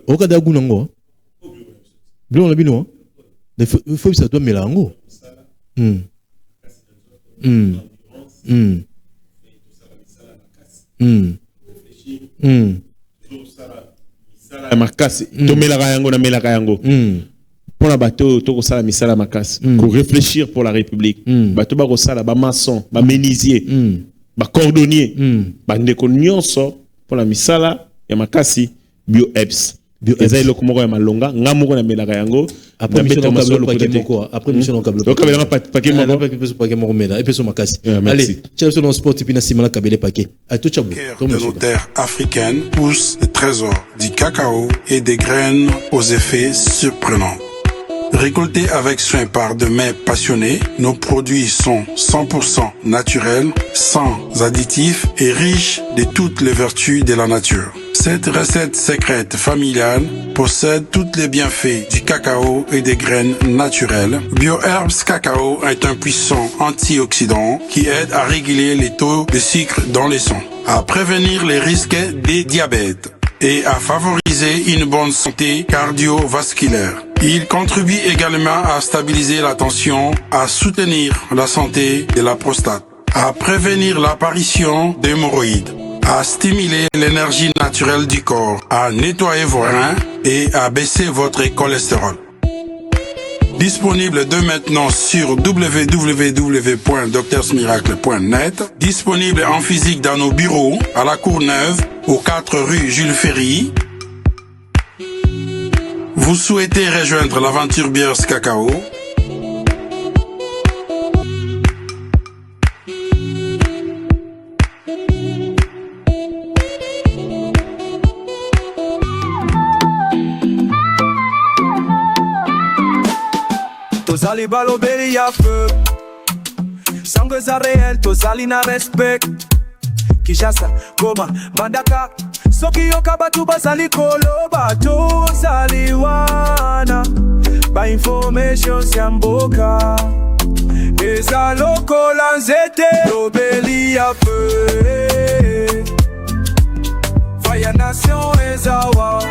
Speaker 2: Okada guna ngo? Bio na bino? De faut bisa to mela yango.
Speaker 3: Makasi to melaka yango na melaka yango pour la bateau to ko sala misala makasi ko réfléchir pour la République bateau ba ko sala ba maçon ba menuisier ba cordonnier ba ndeko nyonso pour la misala ya makasi bio EPS ezali loko moko ya malonga nga moko na melaka yango
Speaker 2: après mission on câble paquet moko après mission on câble
Speaker 3: paquet moko
Speaker 2: paquet moko mena et puis so makasi allez tiens sur nos sport et puis na simala kabele paquet à tout chabou
Speaker 6: de nos terres africaines poussent des trésors du cacao et des graines aux effets surprenants. Récoltés avec soin par de mains passionnées, nos produits sont 100% naturels, sans additifs et riches de toutes les vertus de la nature. Cette recette secrète familiale possède tous les bienfaits du cacao et des graines naturelles. BioHerbs Cacao est un puissant antioxydant qui aide à réguler les taux de sucre dans le sang, à prévenir les risques des diabètes et à favoriser une bonne santé cardiovasculaire. Il contribue également à stabiliser la tension, à soutenir la santé de la prostate, à prévenir l'apparition d'hémorroïdes, à stimuler l'énergie naturelle du corps, à nettoyer vos reins et à baisser votre cholestérol. Disponible dès maintenant sur www.docteursmiracle.net. Disponible en physique dans nos bureaux, à la Courneuve, aux 4 rue Jules Ferry. Vous souhaitez rejoindre l'aventure Biers Cacao?
Speaker 1: Tozali balobeli ya feu Sango za réel, tozali na respect Kinshasa, Goma, Mbandaka Soki yoka batu bazali koloba Tozali wana Ba information ya mboka Eza lokola nzete Lobeli ya feu Faya nation ezawa